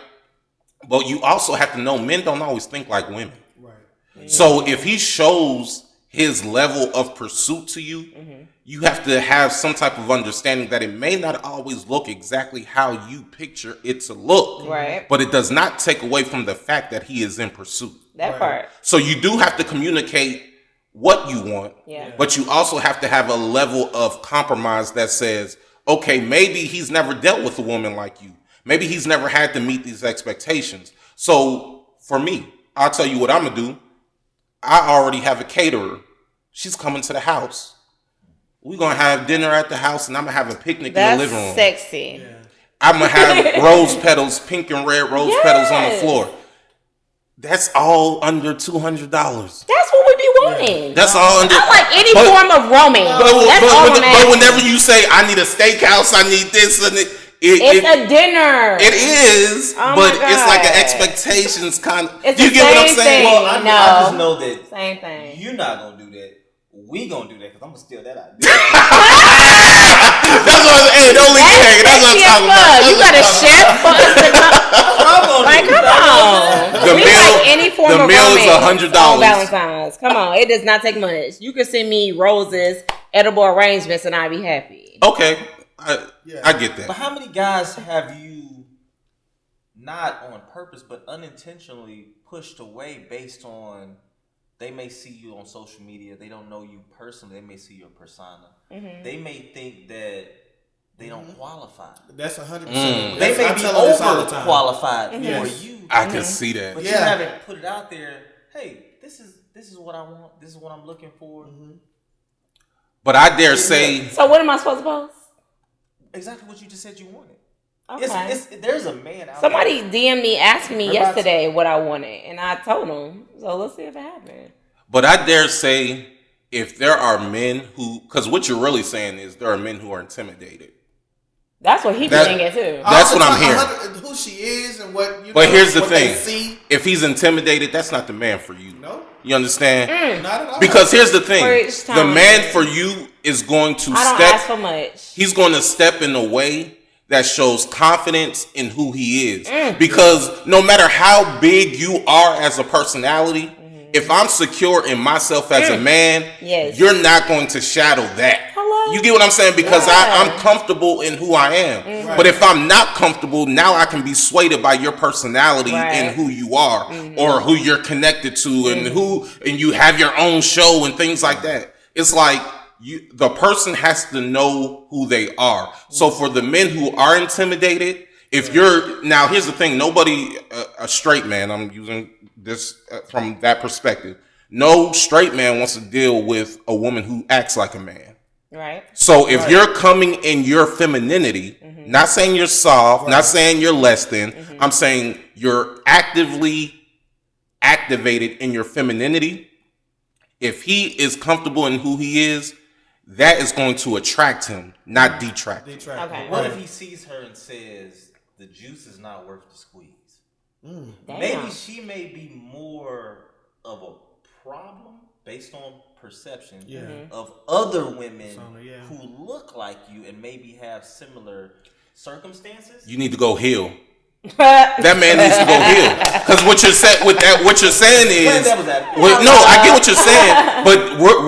But you also have to know men don't always think like women. Right. So if he shows his level of pursuit to you, you have to have some type of understanding that it may not always look exactly how you picture it to look. Right. But it does not take away from the fact that he is in pursuit. That part. So you do have to communicate what you want, but you also have to have a level of compromise that says, okay, maybe he's never dealt with a woman like you. Maybe he's never had to meet these expectations. So for me, I'll tell you what I'm going to do. I already have a caterer. She's coming to the house. We're going to have dinner at the house, and I'm going to have a picnic in the living room. That's sexy. Yeah. I'm going to have rose petals, pink and red rose petals on the floor. That's all under $200. That's what we be wanting. That's all under. I like any form of romance. That's all I'm But asking. whenever you say, I need a steakhouse, I need this, and It's a dinner. it is, Oh but my it's like an God. expectations kind of. It's Do you the get what I'm same saying? thing. Well, I No. just know that Same thing. you're not gonna do that. We gonna do that because I'm gonna steal that idea. That's what. Hey, don't leave me hanging. That's what I'm Sexy as talking fuck. about. You got a chef for us to come. I'm gonna Like, do come that. on. The We meal- like any form the of meal is romance $100. on Valentine's. Come on, it does not take much. You can send me roses, edible arrangements, and I'd be happy. Okay, I get But that. how many guys have you not on purpose but unintentionally pushed away based on they may see you on social media, they don't know you personally, they may see your persona, they may think that they don't qualify. That's 100%. They may I be tell her this all the time. overqualified Yes. for you, I can see that. but Yeah. you haven't put it out there. Hey, this is what I want. This is what I'm looking for. But I dare say, So what am I supposed to post? Exactly what you just said you wanted. Okay. There's a man out Somebody there. DM'd me asking me Everybody- yesterday what I wanted, and I told them. So let's see if it happened. but I dare say, if there are men who, because what you're really saying is there are men who are intimidated. That's what he be That- thinking too. That's what I'm hearing. Who she is and what you But know, here's the what they thing: see. if he's intimidated, that's not the man for you. No. You understand? Not at all. Because here's the thing: Preach, the Tony. man for you is going to I don't step. ask for much. He's going to step in a way that shows confidence in who he is. Because no matter how big you are as a personality, if I'm secure in myself as a man, Yes. you're not going to shadow that. Hello? You get what I'm saying? Because Yeah. I'm comfortable in who I am. But if I'm not comfortable, now I can be swayed by your personality Right. and who you are or who you're connected to and you have your own show and things like that. It's like the person has to know who they are. So for the men who are intimidated, if you're now, here's the thing: nobody, a straight man. I'm using this from that perspective. No straight man wants to deal with a woman who acts like a man. Right. So if you're coming in your femininity, Not saying you're soft, not saying you're less than. I'm saying you're actively activated in your femininity. If he is comfortable in who he is, that is going to attract him, not detract him. Okay. What if he sees her and says, the juice is not worth the squeeze? Maybe she may be more of a problem based on perception of other women who look like you and maybe have similar circumstances. You need to go heal. That man needs to go heal. Because what you're saying is, no, I get what you're saying, but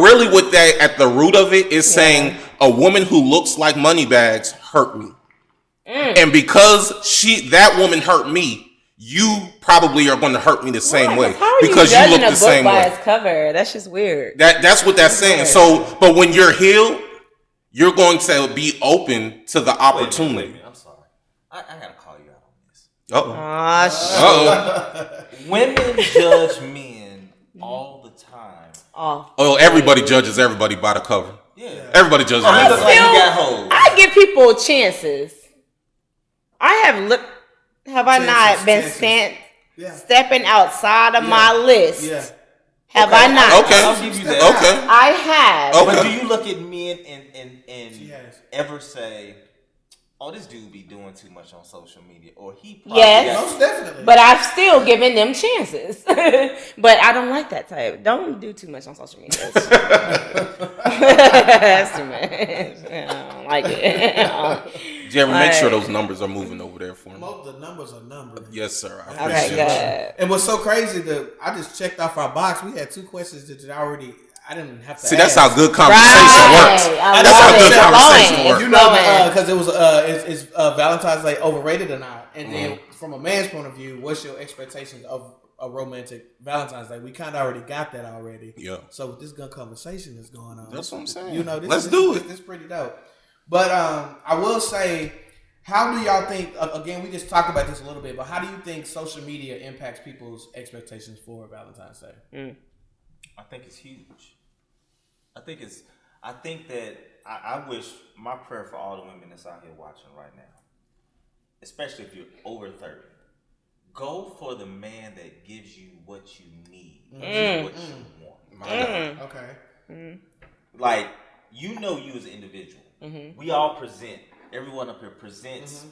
really with that at the root of it is saying a woman who looks like Moni Bagz hurt me, and because that woman hurt me, you probably are going to hurt me the same way because you look the same way. Its cover? That's just weird. That's what that's saying. So, but when you're healed, you're going to be open to the opportunity. Wait, I'm sorry. I gotta call you out on this. Women judge men all the time. Oh, everybody judges everybody by the cover. Yeah. Everybody judges everybody. I give people chances. Have I not been stepping outside of my list? Yeah. Have I not? Okay. I'll give you that. Okay. I have. Okay. But do you look at men and ever say, oh, this dude be doing too much on social media, or he probably Most definitely. But I've still given them chances. But I don't like that type. Don't do too much on social media. That's too much. I don't like it. Jerry, make sure those numbers are moving over there for me. The numbers are numbered. Yes, sir. Okay, good. And what's so crazy, I just checked off our box. We had 2 questions that I didn't have to See, ask. that's how good conversation works. That's how good conversation works. You know, because it was is Valentine's Day overrated or not? And then from a man's point of view, what's your expectations of a romantic Valentine's Day? We kind of already got that already. Yeah. So with this good conversation that's going on, That's what I'm saying. You know, Let's do it. It's pretty dope. But I will say, how do y'all think? Again, we just talked about this a little bit, but how do you think social media impacts people's expectations for Valentine's Day? I think it's huge. I think that I wish, my prayer for all the women that's out here watching right now, especially if you're over 30, go for the man that gives you what you need, what you want. Okay. Like, you as an individual. We all present. Everyone up here presents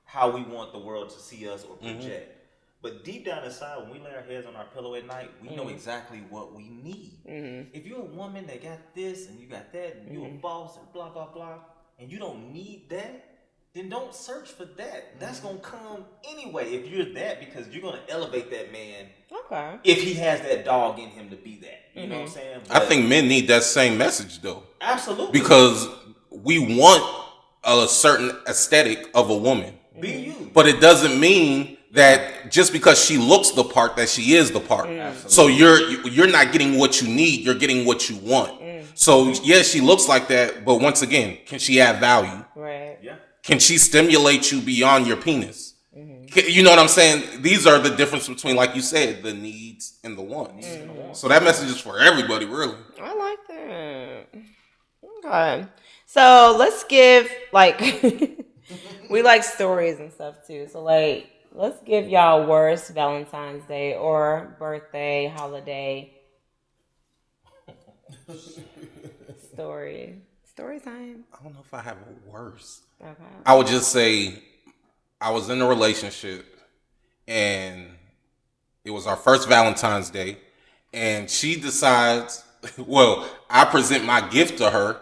how we want the world to see us or project. But deep down inside, when we lay our heads on our pillow at night, we know exactly what we need. If you're a woman that got this and you got that, and you're a boss and blah, blah, blah, and you don't need that, then don't search for that. That's going to come anyway if you're that, because you're going to elevate that man if he has that dog in him to be that. You know what I'm saying? But I think men need that same message, though. Absolutely. Because we want a certain aesthetic of a woman. Be you. But it doesn't mean that just because she looks the part, that she is the part. So you're not getting what you need, you're getting what you want. So yeah, she looks like that, but once again, can she add value? Right. Yeah. Can she stimulate you beyond your penis? You know what I'm saying? These are the difference between, like you said, the needs and the wants. So that message is for everybody, really. I like that. Okay. So let's give, we like stories and stuff too. So let's give y'all worst Valentine's Day or birthday, holiday story. Story time. I don't know if I have a worst. Okay. I would just say I was in a relationship and it was our first Valentine's Day, and she decides, I present my gift to her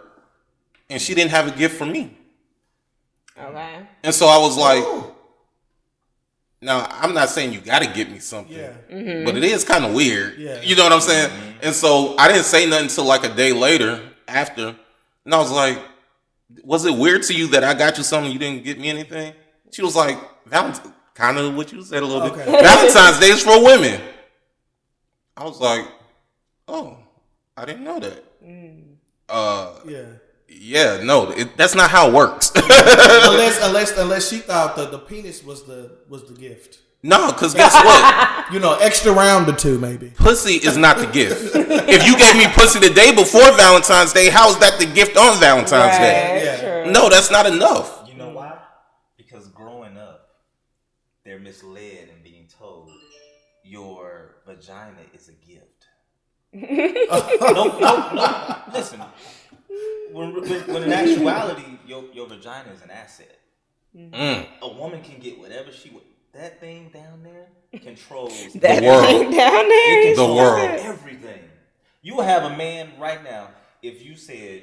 and she didn't have a gift for me. Okay. And so I was like, now, I'm not saying you got to get me something, but it is kind of weird. Yeah. You know what I'm saying? And so I didn't say nothing until a day later after. And I was like, was it weird to you that I got you something, you didn't get me anything? She was like, Valentine, kind of what you said a little bit. Valentine's Day is for women. I was like, oh, I didn't know that. Yeah, no, that's not how it works. unless she thought the penis was the gift. No, because guess what? Extra round or two maybe. Pussy is not the gift. If you gave me pussy the day before Valentine's Day, how is that the gift on Valentine's Day? Sure. No, that's not enough. You know why? very misled and being told your vagina is a gift. No. Listen, when in actuality, your vagina is an asset. A woman can get whatever she wants. That thing down there controls the world. Thing down there, the world, everything. You will have a man right now. If you said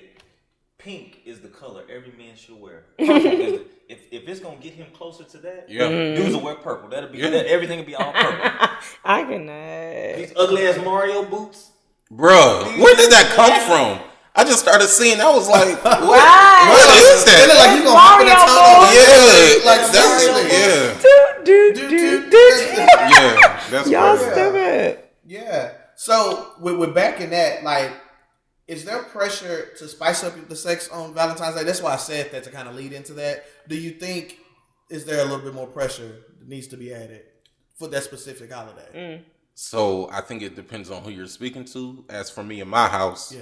pink is the color every man should wear, purple if it's gonna get him closer to that, dudes will wear purple. That'll be everything will be all purple. I cannot. These ugly ass Mario boots, bruh. Where did that come from? I just started seeing. I was like, what is that? It look like you gonna hop in the tunnel. Yeah, like that's yeah, that's y'all stupid. Yeah. So with backing that, like, is there pressure to spice up the sex on Valentine's Day? That's why I said that to kind of lead into that. Do you think is there a little bit more pressure that needs to be added for that specific holiday? So I think it depends on who you're speaking to. As for me in my house,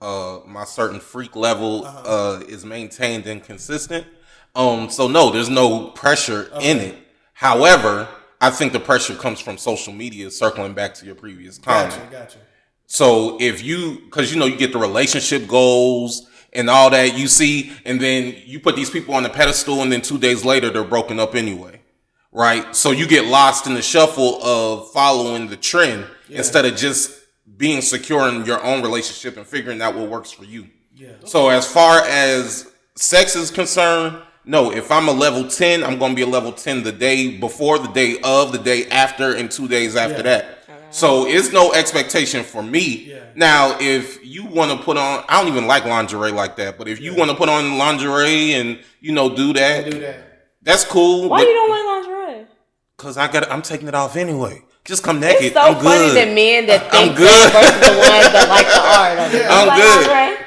my certain freak level is maintained and consistent. So no, there's no pressure in it. However, I think the pressure comes from social media, circling back to your previous comment. Gotcha. So if because you get the relationship goals and all that you see, and then you put these people on the pedestal, and then 2 days later they're broken up anyway, right? So you get lost in the shuffle of following the trend instead of just being secure in your own relationship and figuring out what works for you. Yeah. So as far as sex is concerned, no, if I'm a level 10, I'm going to be a level 10 the day before, the day of, the day after, and 2 days after that. So it's no expectation for me. Yeah. Now, if you want to put on, I don't even like lingerie like that, but if you want to put on lingerie and, do that, that's cool. Why you don't like lingerie? Because I'm taking it off anyway. Just come naked. It's so I'm funny good. that men that think I'm good. that versus the ones that like the art of it. I'm good. Lingerie?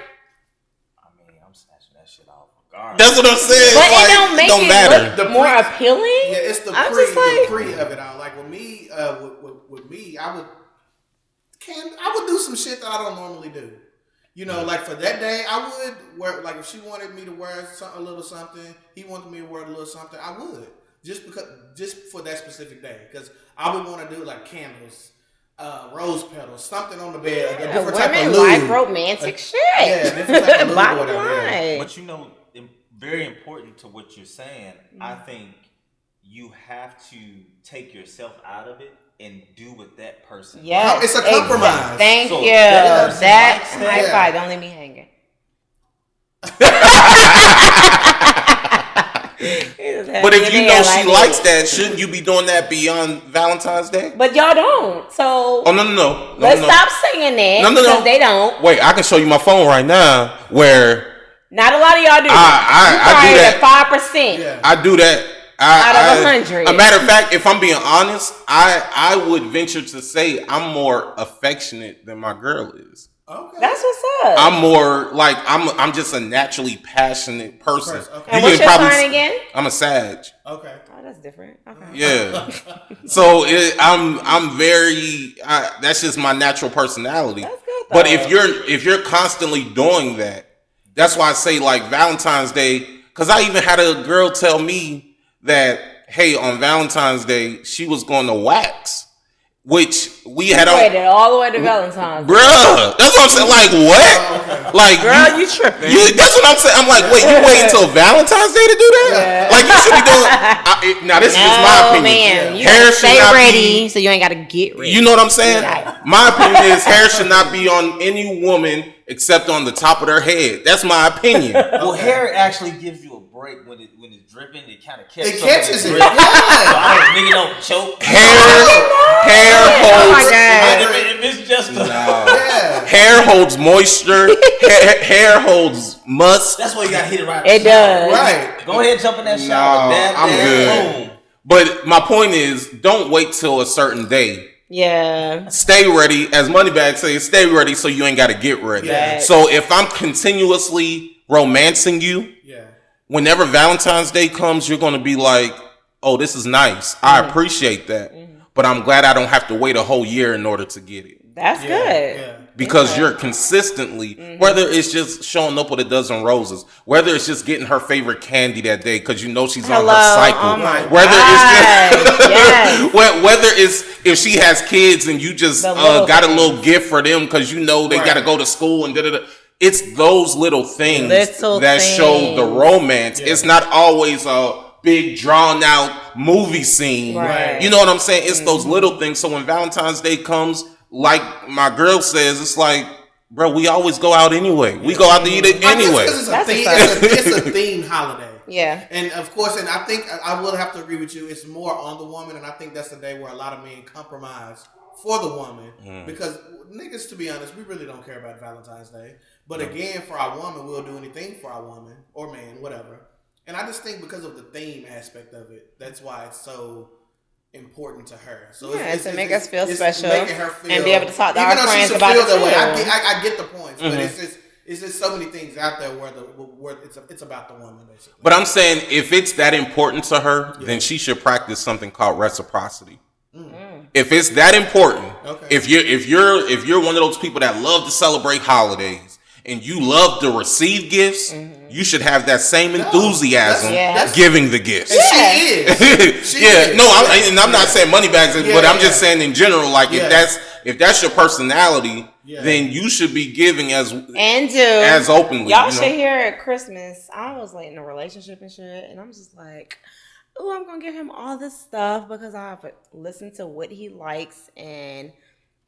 I mean, I'm snatching that shit off regardless. That's what I'm saying. But it don't make it matter. look more appealing. Yeah, it's the pre of it all. Like with me, I would do some shit that I don't normally do. Like for that day, I would wear, like if she wanted me to wear a little something, he wanted me to wear a little something, I would. Just for that specific day. Because I would want to do like candles, rose petals, something on the bed, a different type of lube. Women like romantic shit. Yeah, different type of lube. Bottom line. But very important to what you're saying, I think you have to take yourself out of it and do what that person. Yeah, it's a compromise. Exactly. Thank you. That high five. Don't leave me hanging. But if you know she likes that, shouldn't you be doing that beyond Valentine's Day? But y'all don't. So no. Let's stop saying that. No. Because they don't. Wait, I can show you my phone right now where. Not a lot of y'all do. I do that. 5%. Yeah. I do that. Out of 100. A matter of fact, if I'm being honest, I would venture to say I'm more affectionate than my girl is. Okay. That's what's up. I'm more like I'm just a naturally passionate person. Okay. And what's your sign again? I'm a Sag. Okay. Oh, that's different. Okay. Yeah. So I'm very. That's just my natural personality. That's good, though. But if you're constantly doing that, that's why I say like Valentine's Day. Because I even had a girl tell me that, hey, on Valentine's Day she was going to wax. Which we had waited all the way to Valentine's. Bruh, that's what I'm saying. Like, what? Like, girl, you tripping. That's what I'm saying. I'm like, wait, you wait until Valentine's Day to do that? Yeah. Like, you should be doing. Now, this is just my opinion. Man, you hair should not ready, so you ain't got to get ready. You know what I'm saying? Yeah. My opinion is hair should not be on any woman except on the top of their head. That's my opinion. Well, hair actually gives you a break when it's dripping. It kind of catches. It catches it. Yeah. So nigga don't choke. Hair holds. Oh my God. If it's just hair holds moisture. Hair holds musk. That's why you gotta hit it right. It does. Right. Go ahead and jump in that shower. I'm good. Boom. But my point is, don't wait till a certain day. Yeah. Stay ready, as Moni Bagz says. Stay ready, so you ain't got to get ready. Yeah. So if I'm continuously romancing you, whenever Valentine's Day comes, you're going to be like, "Oh, this is nice. I appreciate that." but I'm glad I don't have to wait a whole year in order to get it. That's good. Yeah. Because you're consistently, whether it's just showing up with a dozen roses, whether it's just getting her favorite candy that day because you know she's on her cycle, Oh my whether it's just, yes. whether it's if she has kids and you just got a little gift for them because you know they got to go to school and da-da-da. It's those little things that show the romance. Yeah. It's not always a big drawn out movie scene. Right. You know what I'm saying? It's those little things. So when Valentine's Day comes, like my girl says, it's like, bro, we always go out anyway. We go out to eat it anyway. It's a themed holiday. Yeah. And of course, and I think I will have to agree with you. It's more on the woman, and I think that's the day where a lot of men compromise for the woman because niggas, to be honest, we really don't care about Valentine's Day. But again, for our woman, we'll do anything for our woman or man, whatever. And I just think because of the theme aspect of it, that's why it's so important to her. So it's to make us feel special her feel, and be able to talk to our friends about it. That way. I get the points, but it's just so many things out there where it's about the woman basically. But I'm saying if it's that important to her, then she should practice something called reciprocity. If it's that important, if you're one of those people that love to celebrate holidays and you love to receive gifts, you should have that same enthusiasm giving the gifts. She is. I'm not saying Moni Bagz, but I'm just saying in general, like if that's your personality, then you should be giving as openly. Y'all should hear at Christmas. I was like in a relationship and shit, and I'm just like, oh, I'm gonna give him all this stuff because I've listened to what he likes and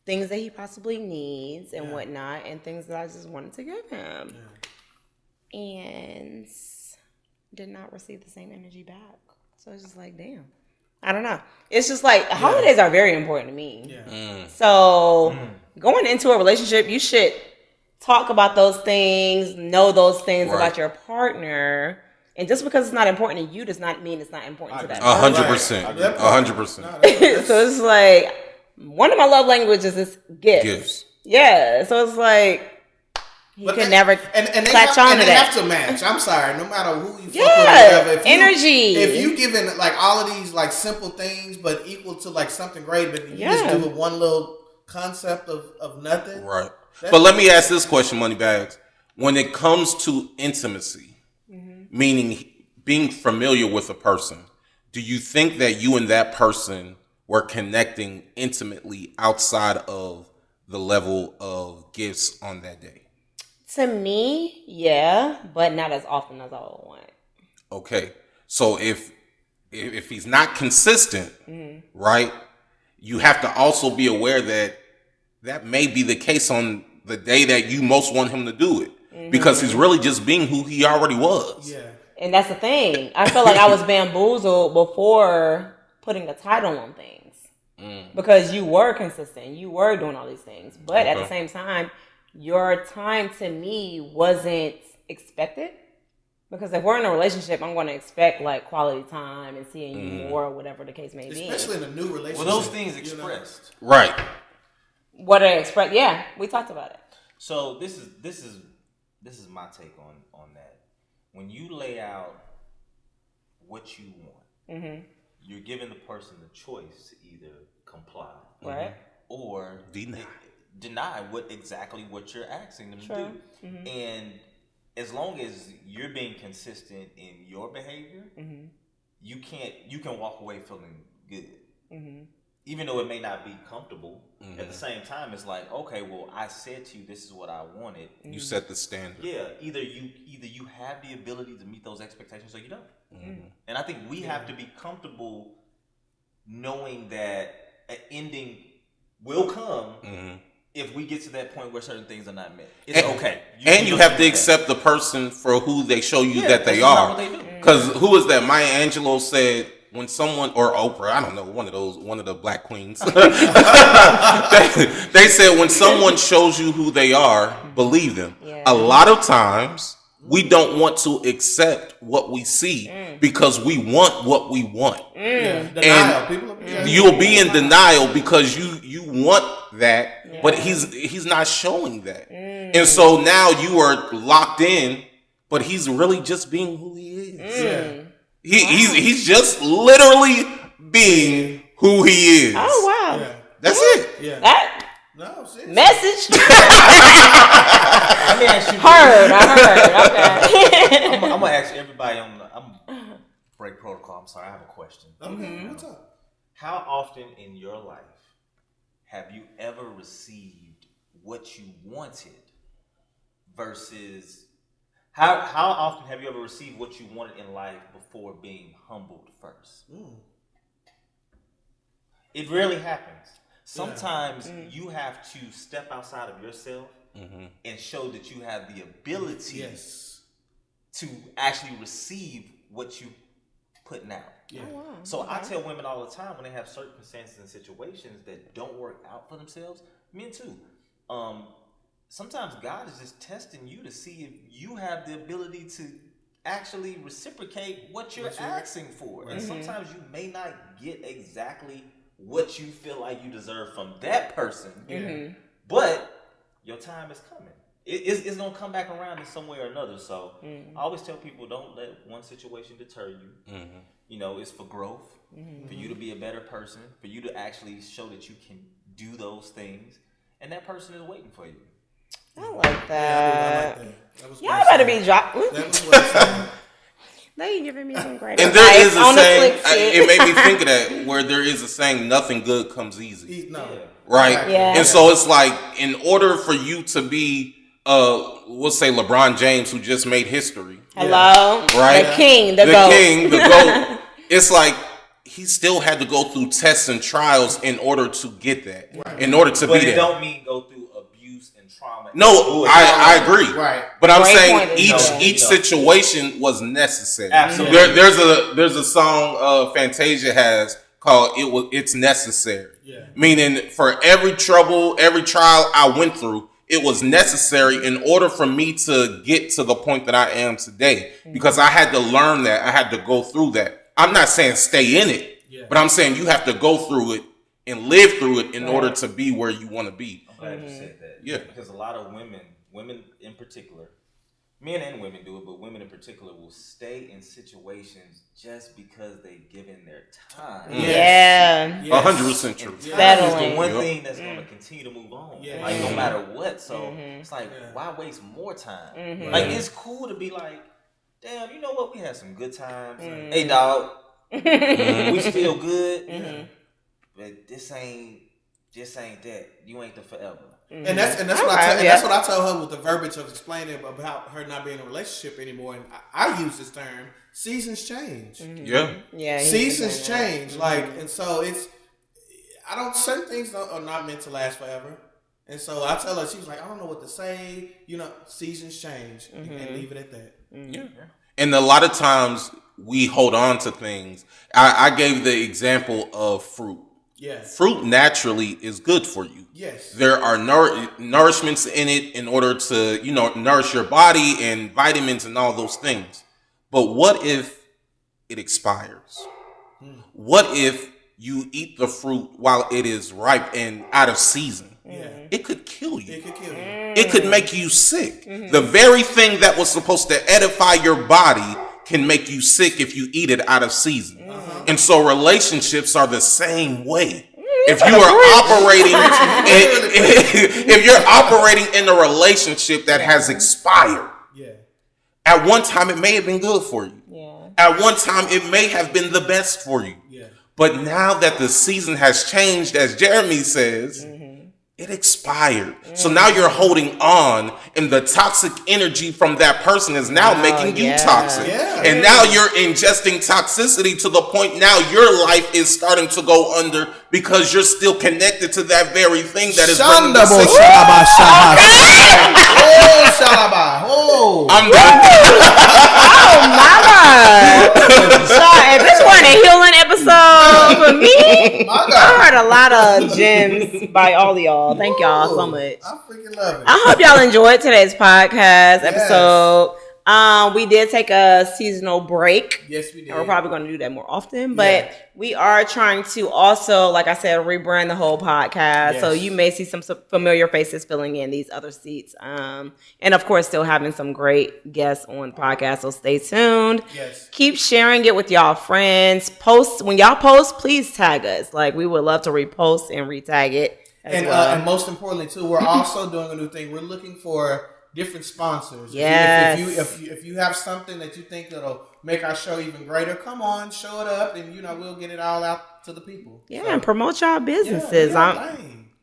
things that he possibly needs and whatnot, and things that I just wanted to give him. And did not receive the same energy back. So it's just like, damn. I don't know. It's just like holidays are very important to me. So going into a relationship, you should talk about those things, know those things about your partner. And just because it's not important to you does not mean it's not important to that person. 100%. 100%. So it's like, one of my love languages is gifts. Yeah. So it's like, you can never latch on to that. They have to match. I'm sorry. No matter who you fuck with. Energy. If you giving like all of these like simple things, but equal to like something great, but you just do one little concept of nothing. Right. But let me ask this question, Moni Bagz. When it comes to intimacy, meaning being familiar with a person, do you think that you and that person were connecting intimately outside of the level of gifts on that day? To me, yeah, but not as often as I would want. Okay. So if he's not consistent, right, you have to also be aware that may be the case on the day that you most want him to do it. Because he's really just being who he already was. Yeah. And that's the thing. I feel like I was bamboozled before putting a title on things. Because you were consistent. You were doing all these things. But at the same time, your time to me wasn't expected. Because if we're in a relationship, I'm going to expect like quality time and seeing you more, or whatever the case may be. Especially in a new relationship. Well, those things expressed. Right. What are expressed? Yeah, we talked about it. So this is my take on that. When you lay out what you want, you're giving the person the choice to either comply, right, or deny what you're asking them to do. And as long as you're being consistent in your behavior, you can walk away feeling good. Even though it may not be comfortable, at the same time, it's like, okay, well, I said to you, this is what I wanted. You set the standard. Yeah, either you have the ability to meet those expectations or you don't. And I think we have to be comfortable knowing that an ending will come if we get to that point where certain things are not met. It's okay. You have to accept the person for who they show you that they are. Because who is that? Maya Angelou said, when someone, or Oprah, I don't know, one of the black queens, they said when someone shows you who they are, believe them. Yeah. A lot of times we don't want to accept what we see because we want what we want. And you'll be in denial because you want that, but he's not showing that. And so now you are locked in, but he's really just being who he is. He's just literally being who he is. Oh wow. Yeah. That's it. Yeah. That No, seriously. message. Let me ask you. I heard. Okay. I'm gonna ask everybody on the. I'm break protocol. I'm sorry. I have a question. Okay, what's up? How often in your life have you ever received what you wanted versus how often have you ever received what you wanted in life before being humbled first? It rarely happens. Sometimes you have to step outside of yourself and show that you have the ability to actually receive what you putting out. Yeah. Oh, wow. So I tell women all the time when they have circumstances and situations that don't work out for themselves, men too. Sometimes God is just testing you to see if you have the ability to actually reciprocate what you're asking for. Right. And sometimes you may not get exactly what you feel like you deserve from that person, but your time is coming. It's going to come back around in some way or another. So I always tell people, don't let one situation deter you. You know, it's for growth, for you to be a better person, for you to actually show that you can do those things. And that person is waiting for you. I like that. I like that. That was Y'all better be dropping. That was what They giving me some great And advice there is a on saying, the flick it made me think of that, where there is a saying, nothing good comes easy. No. Right? Yeah. And so it's like, in order for you to be, we'll say LeBron James, who just made history. Hello? Right? The king, the GOAT. It's like, he still had to go through tests and trials in order to get that. Right. In order to but be it that. don't mean go through abuse and trauma. No, I agree. Right. But I'm Great saying point. each situation was necessary. Absolutely. There's a song Fantasia has called It's Necessary. Yeah. Meaning for every trouble, every trial I went through, it was necessary in order for me to get to the point that I am today. Because I had to learn that. I had to go through that. I'm not saying stay in it, but I'm saying you have to go through it and live through it in order to be where you want to be. I'm glad you said that. Yeah. Because a lot of women in particular, men and women do it, but women in particular will stay in situations just because they've given their time. Yeah. 100% true. Time is the one Yep. thing that's going to continue to move on. Like, no matter what. So, it's like, why waste more time? Like, it's cool to be like, damn, you know what? We had some good times. Hey, dog. We still good. But this ain't that. You ain't the forever. And that's what I tell her with the verbiage of explaining about her not being in a relationship anymore. And I use this term: seasons change. Yeah. Seasons change. Like, and so certain things are not meant to last forever. And so I tell her, she's like, I don't know what to say. You know, seasons change, and leave it at that. Yeah. And a lot of times we hold on to things. I gave the example of fruit. Yeah. Fruit naturally is good for you. Yes. There are nourishments in it in order to, nourish your body and vitamins and all those things. But what if it expires? What if you eat the fruit while it is ripe and out of season? Yeah. It could kill you. It could make you sick. The very thing that was supposed to edify your body can make you sick if you eat it out of season. And so relationships are the same way. If you are if you're operating in a relationship that has expired, at one time it may have been good for you. At one time it may have been the best for you. But now that the season has changed, as Jeremy says, it expired. So now you're holding on, and the toxic energy from that person is now making you toxic. And now you're ingesting toxicity to the point now your life is starting to go under because you're still connected to that very thing that is bringing the sickness. I'm done. Oh, mama. So if this weren't a healing episode for me, I heard a lot of gems by all of y'all. Thank y'all so much. I freaking love it. I hope y'all enjoyed today's podcast episode. We did take a seasonal break. Yes, we did. And we're probably going to do that more often. But we are trying to also, like I said, rebrand the whole podcast. Yes. So you may see some familiar faces filling in these other seats. And of course, still having some great guests on the podcast. So stay tuned. Yes. Keep sharing it with y'all friends. Post when y'all post, please tag us. Like we would love to repost and retag it. And most importantly, too, we're also doing a new thing. We're looking for different sponsors. Yes. If you have something that you think that'll make our show even greater, come on, show it up, and we'll get it all out to the people. Yeah, and promote y'all businesses.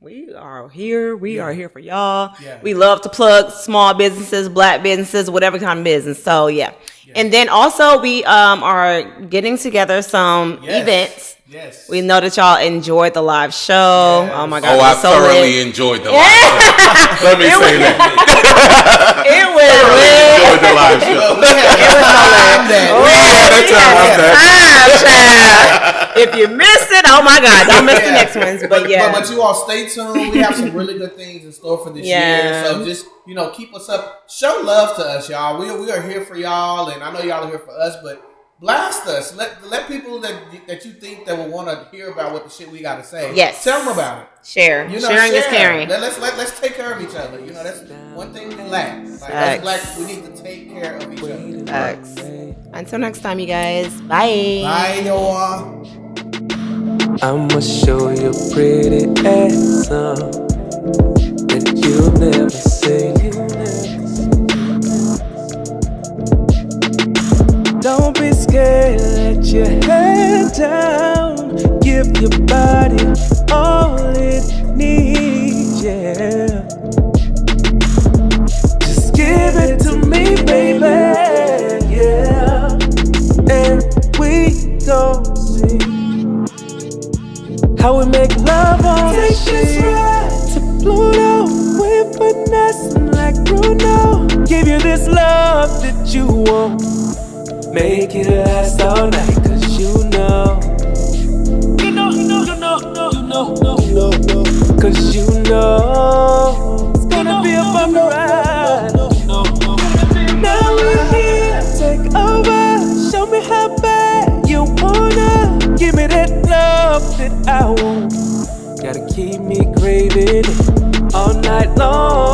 We are here. We are here for y'all. Yeah. We love to plug small businesses, black businesses, whatever kind of business. So yeah. And then also we are getting together some events. Yes. We know that y'all enjoyed the live show. Yes. Oh my God. I thoroughly enjoyed the live show. Let me say that. It was lit. Enjoyed the live show. If you missed it, oh my God, don't miss the next ones. But yeah. But you all stay tuned. We have some really good things in store for this year. So just, keep us up. Show love to us, y'all. We are here for y'all, and I know y'all are here for us, but blast us. Let people that you think that will want to hear about what the shit we got to say. Yes. Tell them about it. Sharing is caring. Let's take care of each other. That's one thing we lack. As black, we need to take care of each other. Facts. Until next time, you guys. Bye. Bye, y'all. I'ma show you pretty ass that you'll never see. Don't be scared, let your head down. Give your body all it needs, yeah. Just give it to me, baby, yeah. And we gon' see how we make love on the sheet. Take this ride to Pluto. We're finessing like Bruno. Give you this love that you want. Make it last all night, 'cause you know. 'Cause you know it's gonna be a fun ride. Now we're here, take over. Show me how bad you wanna. Give me that love that I want. Gotta keep me craving it all night long.